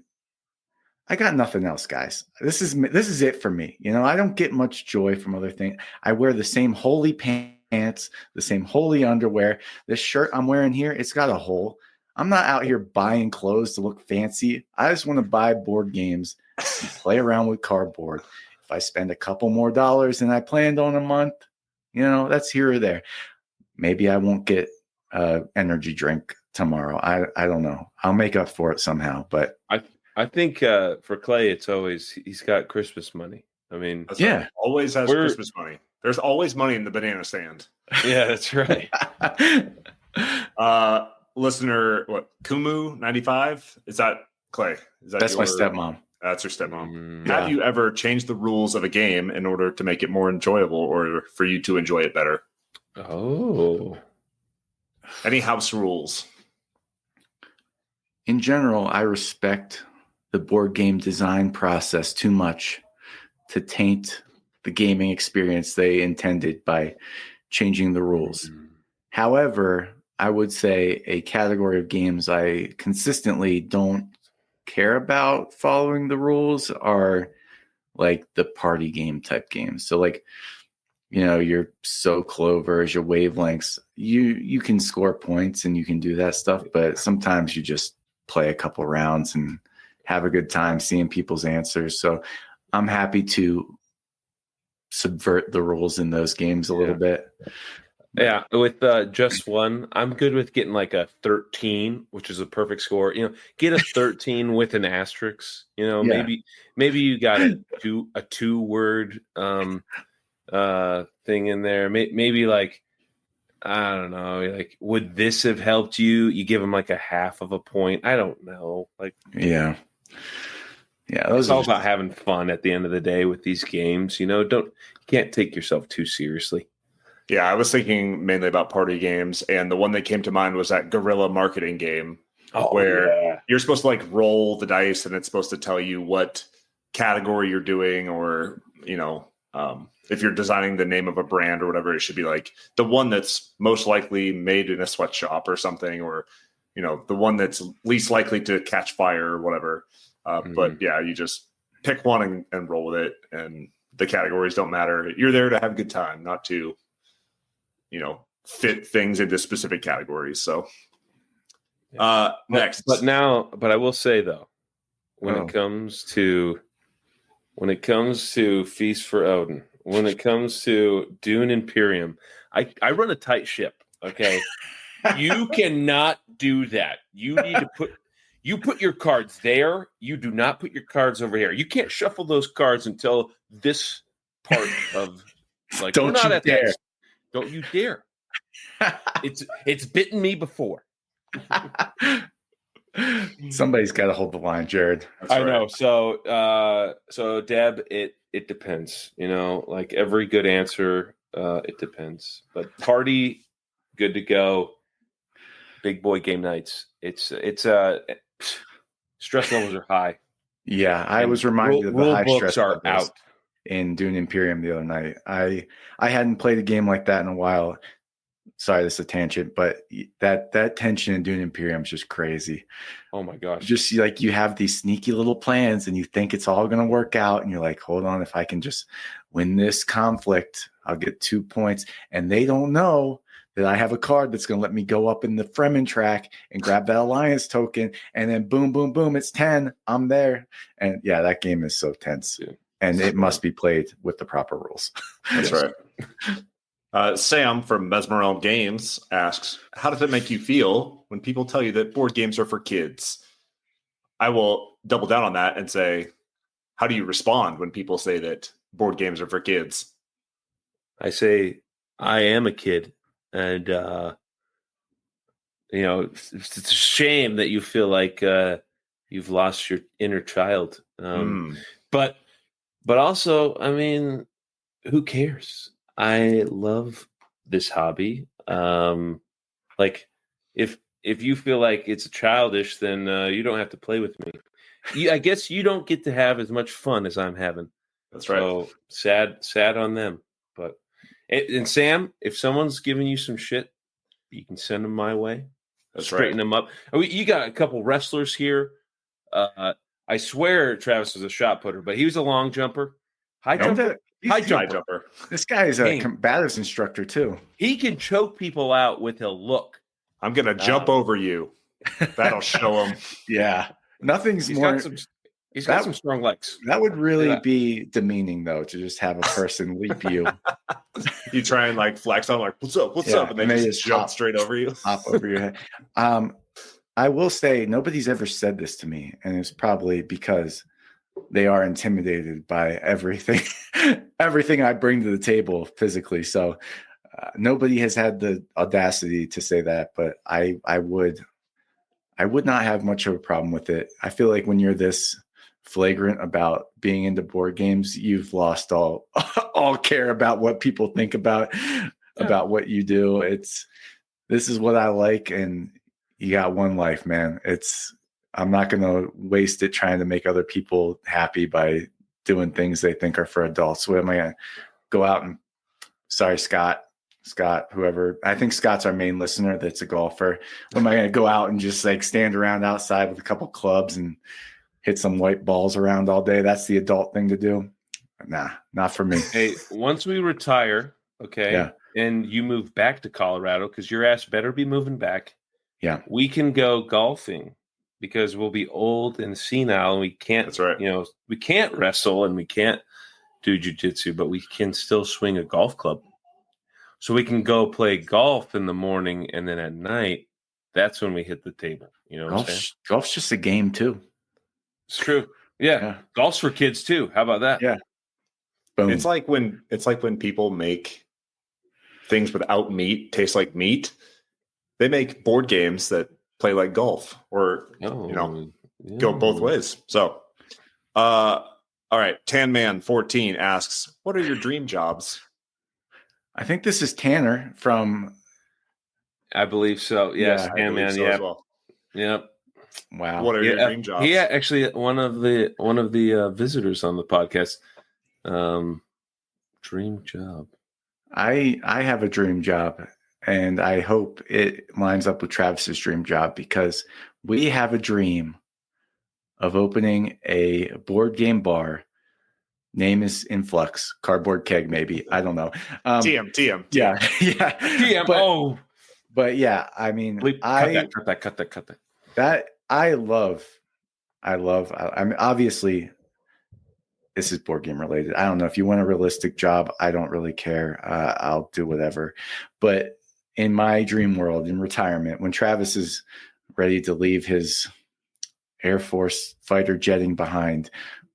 got nothing else, guys. This is it for me. I don't get much joy from other things. I wear the same holy pants, the same holy underwear. This shirt I'm wearing here, it's got a hole. I'm not out here buying clothes to look fancy. I just want to buy board games and play around with cardboard. If I spend a couple more dollars than I planned on a month, that's here or there. Maybe I won't get energy drink tomorrow. I don't know. I'll make up for it somehow. But I think for Clay, it's always he's got Christmas money. I mean, that's right. Always has Christmas money. There's always money in the banana stand. Yeah, that's right. Listener, Kumu 95? Is that Clay? That's my stepmom. That's your stepmom. Yeah. Have you ever changed the rules of a game in order to make it more enjoyable or for you to enjoy it better? Oh. Any house rules? In general, I respect the board game design process too much to taint the gaming experience they intended by changing the rules. However, I would say a category of games I consistently don't care about following the rules are like the party game type games. So like, your So Clovers, your Wavelengths, you can score points and you can do that stuff, but sometimes you just play a couple rounds and have a good time seeing people's answers. So I'm happy to subvert the rules in those games a little bit. Yeah, with just one, I'm good with getting like a 13, which is a perfect score. Get a 13 with an asterisk. Maybe you got a 2-word thing in there. Maybe like, I don't know, like, would this have helped you? You give them like a half of a point. I don't know. Like, yeah, it's all about having fun at the end of the day with these games. You can't take yourself too seriously. Yeah, I was thinking mainly about party games, and the one that came to mind was that guerrilla marketing game where you're supposed to like roll the dice and it's supposed to tell you what category you're doing, or, if you're designing the name of a brand or whatever, it should be like the one that's most likely made in a sweatshop or something, or, the one that's least likely to catch fire or whatever. But yeah, you just pick one and roll with it, and the categories don't matter. You're there to have a good time, not to fit things into specific categories. So next. But I will say though, when it comes to Feast for Odin, when it comes to Dune Imperium, I run a tight ship. Okay. You cannot do that. You need to put your cards there. You do not put your cards over here. You can't shuffle those cards until this part of like, don't you dare. Don't you dare. It's bitten me before. Somebody's got to hold the line, Jared. I know. So Deb, it depends. Like every good answer, it depends. But party, good to go. Big boy game nights. It's stress levels are high. Yeah, I was reminded of the high stress are out in Dune Imperium the other night. I hadn't played a game like that in a while. Sorry, this is a tangent, but that tension in Dune Imperium is just crazy. Oh my gosh. Just like you have these sneaky little plans and you think it's all going to work out. And you're like, hold on, if I can just win this conflict, I'll get 2 points. And they don't know that I have a card that's going to let me go up in the Fremen track and grab that alliance token. And then boom, boom, boom, it's 10. I'm there. And yeah, that game is so tense. Yeah. And it must be played with the proper rules. That's right. Sam from Mesmerelm Games asks, how does it make you feel when people tell you that board games are for kids? I will double down on that and say, how do you respond when people say that board games are for kids? I say, I am a kid. And, it's a shame that you feel like you've lost your inner child. But also, I mean, who cares? I love this hobby. Like if you feel like it's childish, then you don't have to play with me. I guess you don't get to have as much fun as I'm having. That's right. So sad on them. But and Sam, if someone's giving you some shit, you can send them my way. That's straighten them up. You got a couple wrestlers here. I swear Travis was a shot putter, but he was a long jumper. High jumper. High jumper. This guy is a combatives instructor too. He can choke people out with a look. I'm gonna jump over you. That'll show him. Yeah, nothing's he's more. He's got some strong legs. That would really be demeaning, though, to just have a person leap you. You try and like flex on, like, what's up, and they just jump straight over you, hop over your head. I will say nobody's ever said this to me, and it's probably because they are intimidated by everything I bring to the table physically. So nobody has had the audacity to say that, but I would not have much of a problem with it. I feel like when you're this flagrant about being into board games, you've lost all care about what people think about what you do. This is what I like, and you got one life, man. I'm not going to waste it trying to make other people happy by doing things they think are for adults. What am I going to go out and, sorry, Scott, Scott, whoever. I think Scott's our main listener that's a golfer. Am I going to go out and just like stand around outside with a couple clubs and hit some white balls around all day? That's the adult thing to do. Nah, not for me. Hey, once we retire, okay, Yeah. and you move back to Colorado, because your ass better be moving back. Yeah. We can go golfing because we'll be old and senile, and we can't. That's right. We can't wrestle and we can't do jujitsu, but we can still swing a golf club. So we can go play golf in the morning, and then at night, that's when we hit the table. You know what I'm saying? Golf's just a game too. It's true. Yeah. Golf's for kids too. How about that? Yeah. Boom. It's like when people make things without meat taste like meat. They make board games that play like golf, or go both ways. So, all right. Tan Man 14 asks, "What are your dream jobs?" I think this is Tanner from. I believe so. Yes, I believe so as well. Yep. Wow. What are your dream jobs? Yeah, actually, one of the visitors on the podcast. Dream job. I have a dream job, and I hope it lines up with Travis's dream job, because we have a dream of opening a board game bar. Name is Influx, cardboard keg, maybe. I don't know. TM. Yeah. TM. But yeah, I mean, cut that. That I mean, obviously, this is board game related. I don't know if you want a realistic job. I don't really care. I'll do whatever. But in my dream world, in retirement, when Travis is ready to leave his Air Force fighter jetting behind,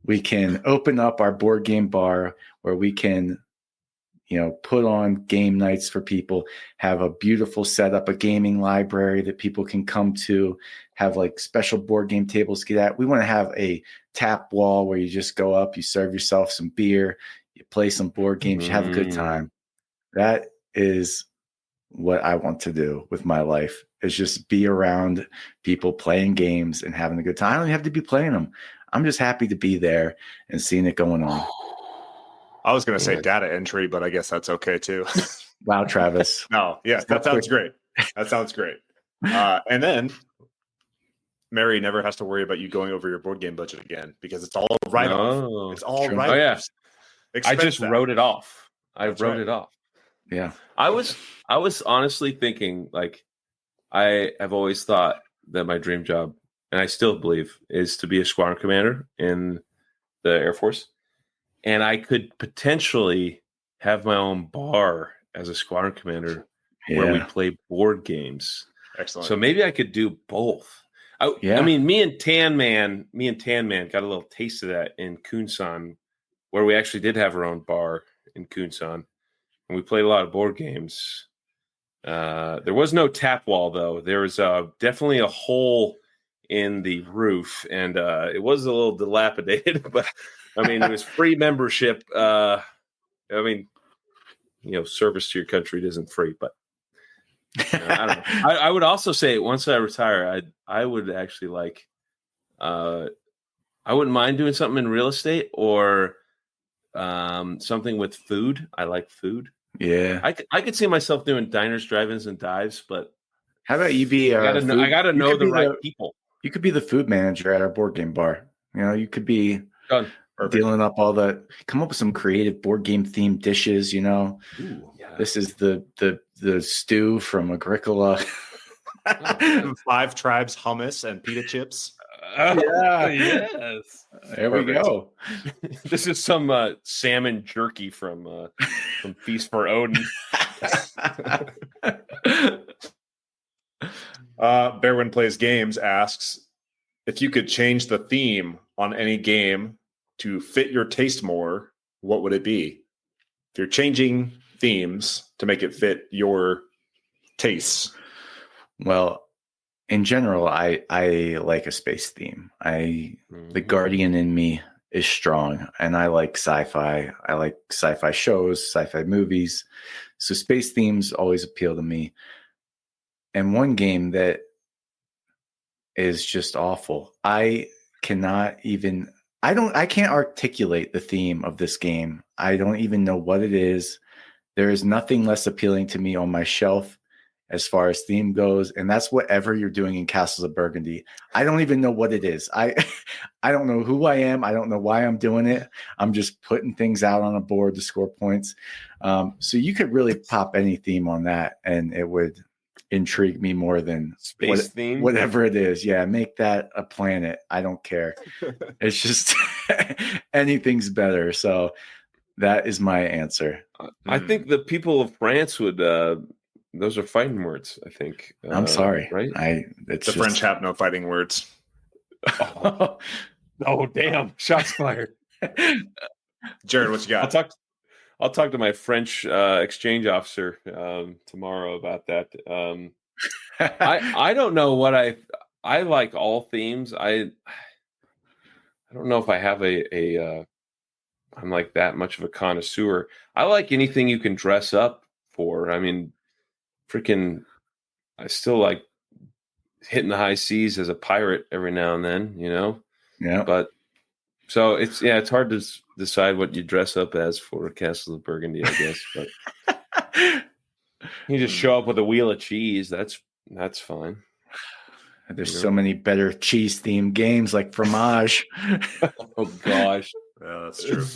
we can open up our board game bar where we can, put on game nights for people, have a beautiful setup, a gaming library that people can come to, have like special board game tables to get at. We want to have a tap wall where you just go up, you serve yourself some beer, you play some board games, you have a good time. That is what I want to do with my life, is just be around people playing games and having a good time. I don't even have to be playing them. I'm just happy to be there and seeing it going on. I was going to say data entry, but I guess that's okay too. Wow, Travis. No, yeah, that sounds great. That sounds great. And then Mary never has to worry about you going over your board game budget again, because it's all write-off. No, it's all true. write-off. Oh yeah, I Expense just that. wrote it off. That's wrote right. it off. Yeah. I was honestly thinking, like, I have always thought that my dream job, and I still believe, is to be a squadron commander in the Air Force. And I could potentially have my own bar as a squadron commander where we play board games. Excellent. So maybe I could do both. I mean, me and Tan Man got a little taste of that in Kunsan, where we actually did have our own bar in Kunsan, and we played a lot of board games. There was no tap wall, though. There was definitely a hole in the roof, and it was a little dilapidated, but I mean, it was free membership. I mean, service to your country isn't free, but I don't know. I would also say, once I retire, I would actually like, I wouldn't mind doing something in real estate or something with food. I like food. Yeah. I could see myself doing diners, drive-ins, and dives, but how about you be? I gotta know the right people. You could be the food manager at our board game bar. You could be dealing up all the. Come up with some creative board game themed dishes. Ooh, yeah. This is the stew from Agricola. 5 Tribes hummus and pita chips. Yes. There we go. This is some salmon jerky from Feast for Odin. Bearwin Plays Games asks, if you could change the theme on any game to fit your taste more, what would it be? If you're changing themes to make it fit your tastes. Well, in general, I like a space theme. The Guardian in me is strong, and I like sci-fi. I like sci-fi shows, sci-fi movies. So space themes always appeal to me. And one game that is just awful. I can't articulate the theme of this game. I don't even know what it is. There is nothing less appealing to me on my shelf as far as theme goes, and that's whatever you're doing in Castles of Burgundy. I don't even know what it is. I don't know who I am. I don't know why I'm doing it. I'm just putting things out on a board to score points. So you could really pop any theme on that, and it would intrigue me more than Space theme, whatever it is. Yeah, make that a planet. I don't care. It's just anything's better. So that is my answer. I think the people of France would. Those are fighting words. I think. I'm sorry, right? The French have no fighting words. Oh damn! Shots fired. Jared, what you got? I'll talk to my French exchange officer tomorrow about that. I don't know what I like all themes. I don't know if I have I'm like that much of a connoisseur. I like anything you can dress up for. I mean, freaking, I still like hitting the high seas as a pirate every now and then, you know? Yeah. But so it's hard to decide what you dress up as for Castles of Burgundy, I guess. But you just show up with a wheel of cheese. That's fine. There's so many better cheese themed games like fromage. Oh gosh. Yeah, that's true.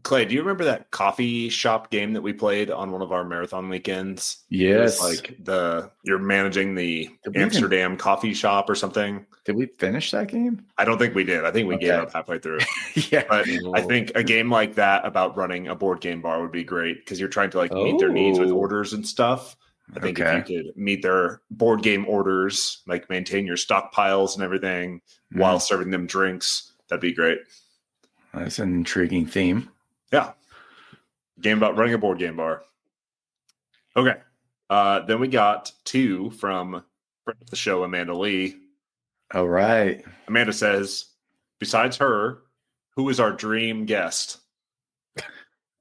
Clay, do you remember that coffee shop game that we played on one of our marathon weekends? Yes. It was like you're managing the Amsterdam coffee shop or something. Did we finish that game? I don't think we did. I think we gave up halfway through. Yeah. But I think a game like that about running a board game bar would be great because you're trying to like meet their needs with orders and stuff. I think if you could meet their board game orders, like maintain your stockpiles and everything while serving them drinks, that'd be great. That's an intriguing theme. Yeah. Game about running a board game bar. Okay. Then we got 2 from the show, Amanda Lee. All right. Amanda says, besides her, who is our dream guest?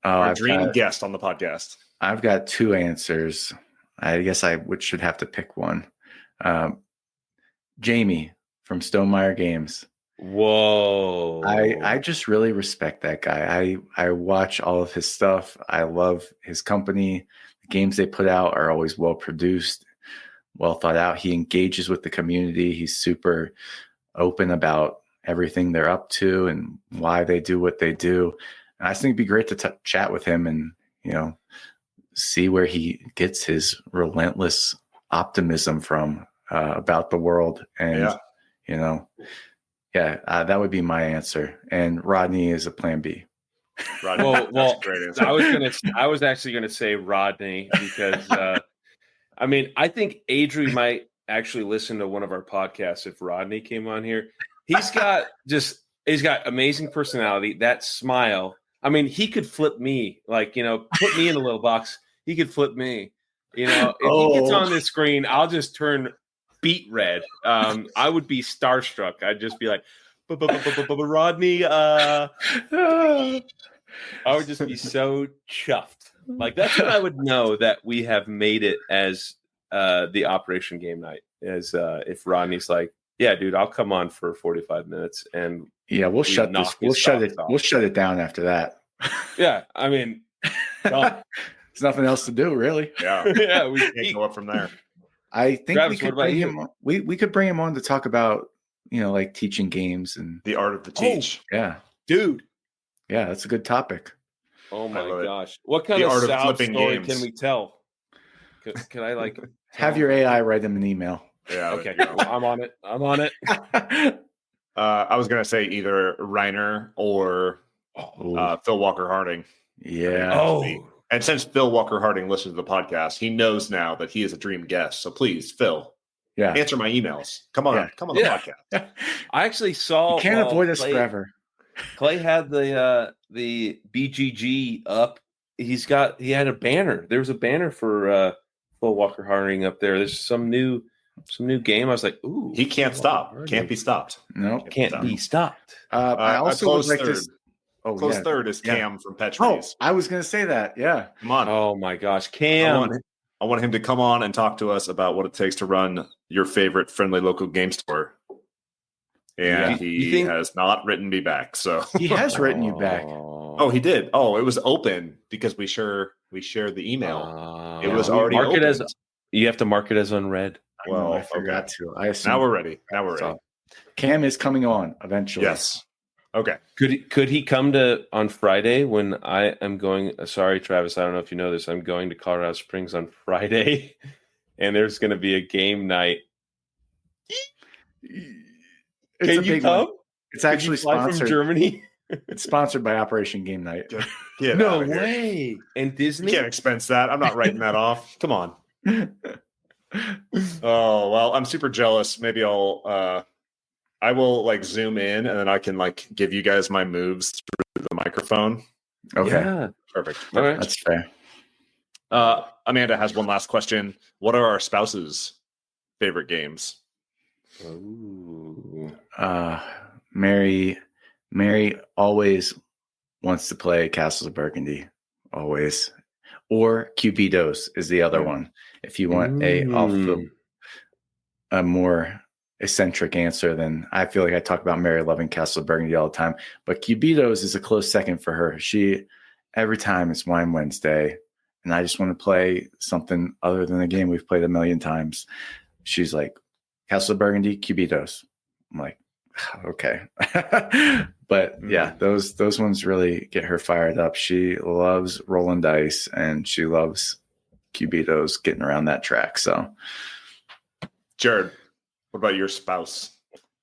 Our dream guest on the podcast. I've got 2 answers. I guess I should have to pick one. Jamie from Stonemeyer Games. Whoa. I just really respect that guy. I watch all of his stuff. I love his company. The games they put out are always well produced, well thought out. He engages with the community. He's super open about everything they're up to and why they do what they do. And I think it'd be great to chat with him and, you know, see where he gets his relentless optimism from about the world. And, you know, that would be my answer. And Rodney is a plan B. Rodney, well, a great answer. I was actually gonna say Rodney because I mean, I think Adri might actually listen to one of our podcasts if Rodney came on here. He's got amazing personality, that smile. I mean, he could flip me, like, you know, put me in a little box. He could flip me. You know, if he gets on this screen, I'll just turn beet red. I would be starstruck. I'd just be like, Rodney. I would just be so chuffed. Like, that's when I would know that we have made it as the Operation Game Night. As if Rodney's like, yeah, dude, I'll come on for 45 minutes and we'll shut it down after that. Yeah, I mean, there's nothing else to do, really. Yeah, we can't go up from there. I think Travis, we could bring him on. We could bring him on to talk about, you know, like teaching games and the art of the teach. Yeah, dude. Yeah, that's a good topic. Oh my gosh, what kind of sound story can we tell? Can I like have your AI write him an email? Yeah. Okay. Well, I'm on it. I was gonna say either Reiner or Phil Walker Harding. Yeah. And since Phil Walker Harding listens to the podcast, he knows now that he is a dream guest. So please, Phil, answer my emails. Come on the podcast. I actually saw. You can't avoid us forever. Clay had the BGG up. He had a banner. There was a banner for Phil Walker Harding up there. There's some new game. I was like, ooh, he can't stop. Can't be stopped. No, can't be stopped. I also would like to. Close third is Cam from Petries. I was going to say that. Yeah. Come on. Oh my gosh, Cam. I want him to come on and talk to us about what it takes to run your favorite friendly local game store. And he has not written me back. So he has written you back. Oh, he did. Oh, it was open because we shared the email. It was we already mark opened. it as you have to mark it as unread. Well, I forgot okay. to. I assume Now we're ready. Now we're ready. So, Cam is coming on eventually. Yes. Okay. Could he come to on Friday when I am going? Sorry, Travis, I don't know if you know this. I'm going to Colorado Springs on Friday, and there's going to be a game night. It's Can a you big come? one. It's actually Could you fly sponsored from Germany. It's sponsored by Operation Game Night. Get No out of here. way! And You Disney. can't expense that. I'm not writing that off. Come on. Oh, well, I'm super jealous. Maybe I will like zoom in and then I can like give you guys my moves through the microphone. Okay. Yeah. Perfect. All right. That's fair. Amanda has one last question. What are our spouses' favorite games? Ooh. Mary always wants to play Castles of Burgundy. Always. Or Cupidos is the other one. If you want a more eccentric answer, then I feel like I talk about Mary loving Castle of Burgundy all the time. But Cupidos is a close second for her. Every time it's Wine Wednesday, and I just want to play something other than the game we've played a million times. She's like, Castle of Burgundy, Cupidos. I'm like, okay. But yeah, those ones really get her fired up. She loves rolling dice and she loves Cupidos, getting around that track. So Jared, what about your spouse?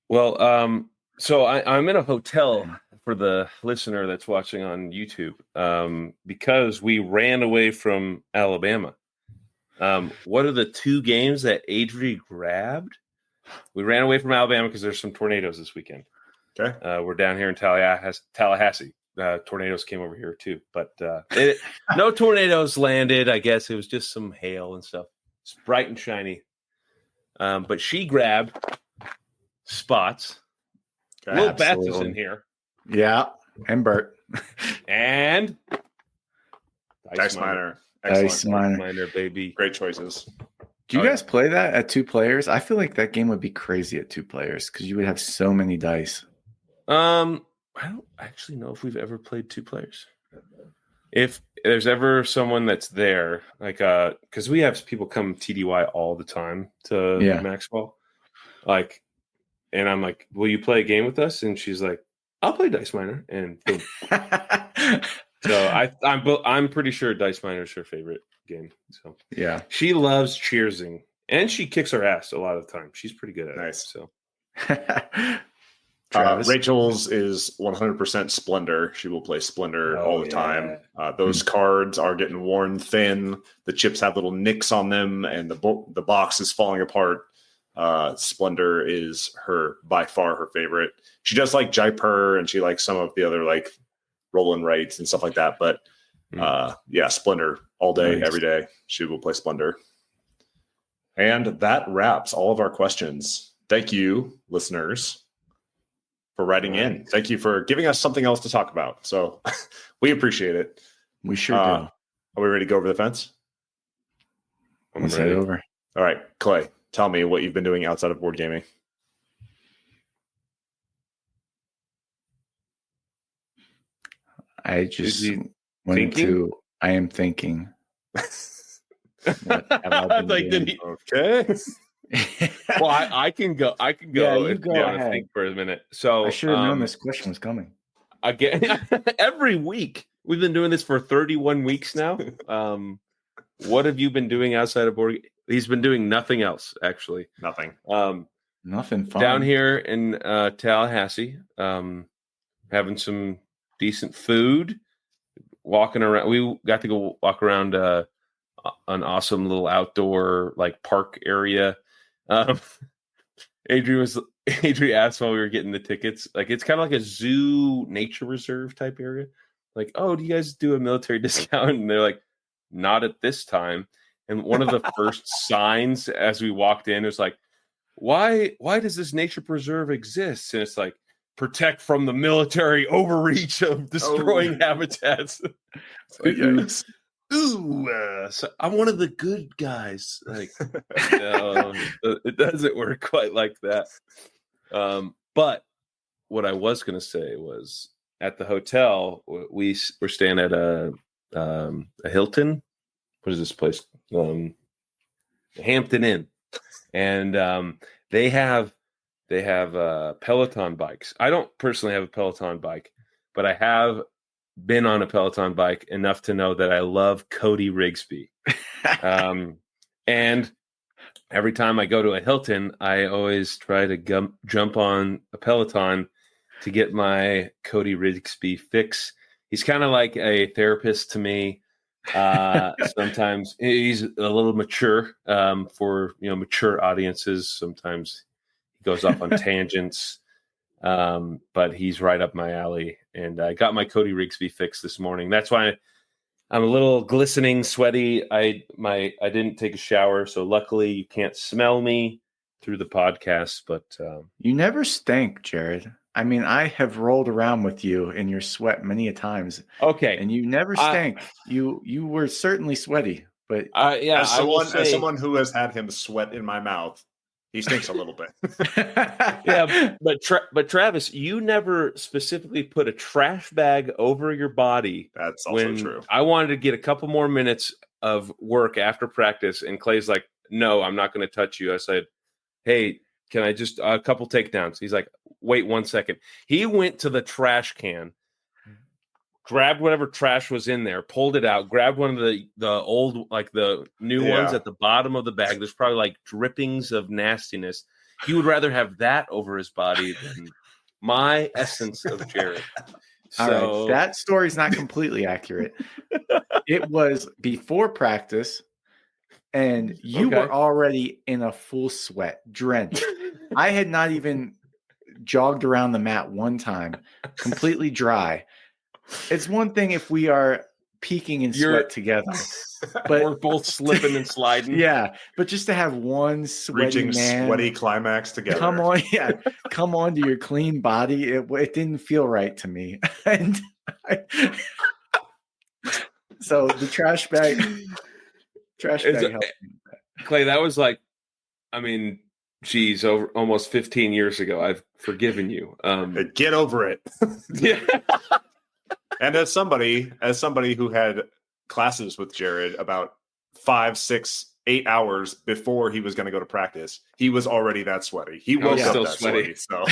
Well, so I'm in a hotel for the listener that's watching on YouTube because we ran away from Alabama. What are the two games that Adri grabbed? We ran away from Alabama because there's some tornadoes this weekend. Okay. We're down here in Tallahassee. Tornadoes came over here too, but no tornadoes landed. I guess it was just some hail and stuff. It's bright and shiny. But she grabbed Spots. Okay. Will Bats is in here. yeah, and Bert. And Dice Miner. Dice Excellent. Miner. baby. Great choices. Do you guys play that at 2 players? I feel like that game would be crazy at 2 players because you would have so many dice. I don't actually know if we've ever played 2 players. If there's ever someone that's there, like because we have people come TDY all the time to Maxwell, like, and I'm like, will you play a game with us? And she's like, I'll play Dice Miner, and boom. So I'm pretty sure Dice Miner is her favorite game. So yeah, she loves cheersing, and she kicks her ass a lot of the time. She's pretty good at it. So Rachel's is 100% Splendor. She will play Splendor all the time. Those cards are getting worn thin. The chips have little nicks on them, and the box is falling apart. Splendor is by far her favorite. She does like Jaipur, and she likes some of the other like roll and writes and stuff like that. But Splendor all day, every day. She will play Splendor. And that wraps all of our questions. Thank you, listeners, for writing in. Thank you for giving us something else to talk about. So we appreciate it. We sure do. Are we ready to go over the fence? Let's head over. All right, Clay, tell me what you've been doing outside of board gaming. I just I am thinking. Like, did he? Okay. Well, I can go. I can go. Yeah, you go ahead. Think for a minute. So I should have known this question was coming. Again, every week we've been doing this for 31 weeks now. What have you been doing outside of board? He's been doing nothing else, actually. Nothing. Nothing fun. Down here in Tallahassee, having some decent food, walking around. We got to go walk around an awesome little outdoor like park area. Adri asked while we were getting the tickets, like it's kind of like a zoo nature reserve type area. Like, oh, do you guys do a military discount? And they're like, not at this time. And one of the first signs as we walked in was like, why does this nature preserve exist? And it's like, protect from the military overreach of destroying habitats. Yikes. So I'm one of the good guys. Like, no, it doesn't work quite like that. But what I was going to say was at the hotel, we're staying at a Hilton. What is this place? Hampton Inn, and they have Peloton bikes. I don't personally have a Peloton bike, but I have been on a Peloton bike enough to know that I love Cody Rigsby. And every time I go to a Hilton, I always try to jump on a Peloton to get my Cody Rigsby fix. He's kind of like a therapist to me. Sometimes he's a little mature for mature audiences. Sometimes he goes off on tangents, but he's right up my alley. And I got my Cody Rigsby fix this morning. That's why I'm a little glistening, sweaty. I didn't take a shower, so luckily you can't smell me through the podcast. But you never stink, Jared. I mean, I have rolled around with you in your sweat many a times. Okay, and you never stank. You were certainly sweaty, but yeah, as someone who has had him sweat in my mouth, he stinks a little bit. Yeah, but Travis, you never specifically put a trash bag over your body. That's also true. I wanted to get a couple more minutes of work after practice, and Clay's like, "No, I'm not going to touch you." I said, "Hey, can I just a couple takedowns?" He's like, "Wait 1 second." He went to the trash can, grabbed whatever trash was in there, pulled it out, grabbed one of the old, like the new ones at the bottom of the bag. There's probably like drippings of nastiness. He would rather have that over his body than my essence of Jared. All right, that story's not completely accurate. It was before practice, and you were already in a full sweat, drenched. I had not even jogged around the mat one time, completely dry. It's one thing if we are peaking in sweat together, but we're both slipping and sliding. Yeah, but just to have one sweaty sweaty climax together. Come on to your clean body. It didn't feel right to me, and so the trash bag helped me. Clay, that was like, I mean, geez, over almost 15 years ago. I've forgiven you. Get over it. Yeah. And as somebody who had classes with Jared about 5, 6, 8 hours before he was going to go to practice, he was already that sweaty. He was still that sweaty. So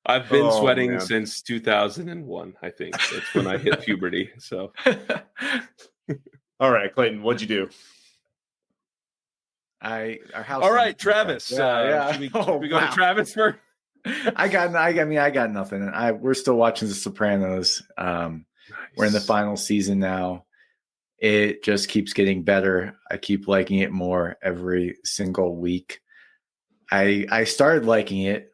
I've been sweating since 2001. I think that's when I hit puberty. So, all right, Clayton, what'd you do? All right, Travis. Should we go to Travis first? I got nothing. We're still watching The Sopranos. Nice. We're in the final season now. It just keeps getting better. I keep liking it more every single week. I started liking it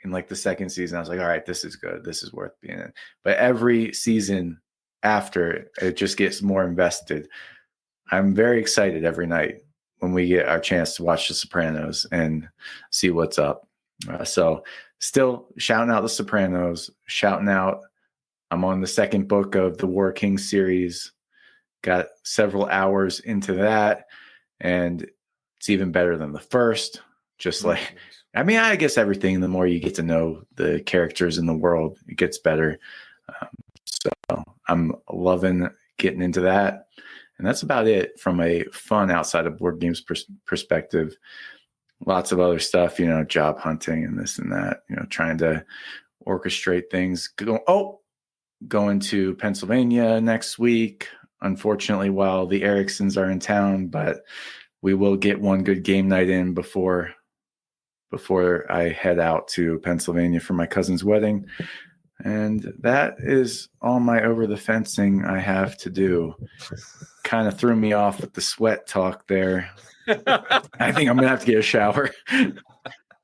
in like the second season. I was like, all right, this is good. This is worth being in. But every season after, it just gets more invested. I'm very excited every night when we get our chance to watch The Sopranos and see what's up. So still shouting out The Sopranos, shouting out. I'm on the second book of the War King series. Got several hours into that, and it's even better than the first. Just like, I mean, I guess everything, the more you get to know the characters in the world, it gets better. So I'm loving getting into that. And that's about it from a fun outside of board games perspective. Lots of other stuff, job hunting and this and that, trying to orchestrate things. Going to Pennsylvania next week. Unfortunately, while the Ericksons are in town, but we will get one good game night in before I head out to Pennsylvania for my cousin's wedding. And that is all my over the fencing I have to do. Kind of threw me off with the sweat talk there. I think I'm gonna have to get a shower.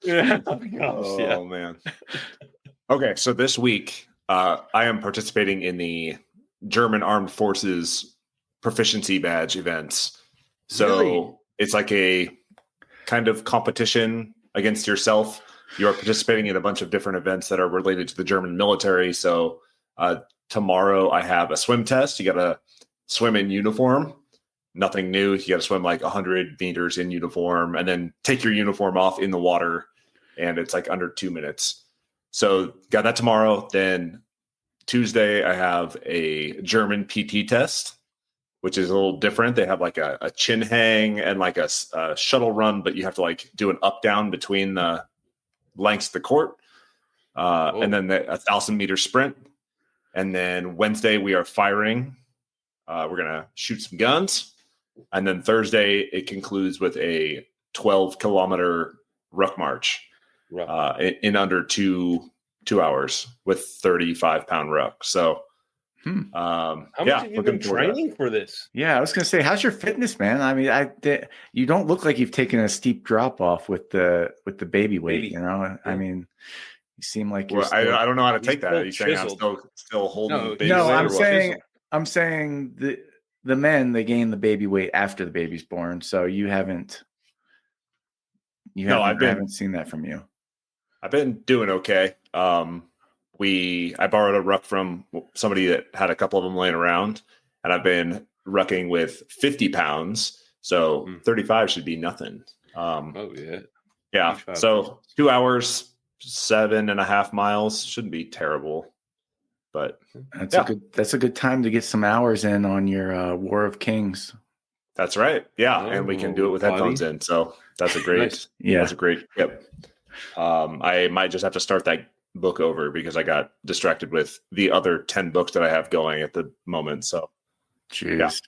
Yeah. Oh man. Okay, so this week I am participating in the German Armed Forces proficiency badge events. So Really? It's like a kind of competition against yourself. You are participating in a bunch of different events that are related to the German military. So tomorrow I have a swim test. You got to swim in uniform. Nothing new. You got to swim like 100 meters in uniform and then take your uniform off in the water. And it's like under 2 minutes. So got that tomorrow. Then Tuesday, I have a German PT test, which is a little different. They have like a chin hang and like a shuttle run, but you have to like do an up down between the lengths of the court. And then a 1,000-meter sprint. And then Wednesday, we are firing. We're going to shoot some guns. And then Thursday, it concludes with a 12-kilometer ruck march in under two hours with 35-pound ruck. So, how much have you been training for this? Yeah, I was going to say, how's your fitness, man? I mean, you don't look like you've taken a steep drop off with the baby weight. You know, yeah. I mean, you seem like you're. Well, I don't know how to take that. Are you saying I'm still holding? No, I'm saying the men, they gain the baby weight after the baby's born. So you haven't. I haven't seen that from you. I've been doing okay. I borrowed a ruck from somebody that had a couple of them laying around, and I've been rucking with 50 pounds. So 35 should be nothing. Yeah. So 2 hours, 7.5 miles shouldn't be terrible. But that's a good time to get some hours in on your War of Kings. That's right. Yeah, and we can do it with headphones in. So that's a great. Nice. Yeah, that's a great. Yep. I might just have to start that book over because I got distracted with the other 10 books that I have going at the moment. So, jeez,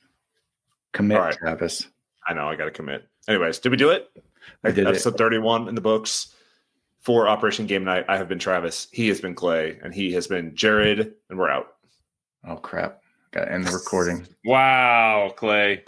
commit, right. Travis. I know I got to commit. Anyways, did we do it? I did. Episode 31 in the books. For Operation Game Night, I have been Travis. He has been Clay, and he has been Jared. And we're out. Oh crap! Got to end the recording. Wow, Clay.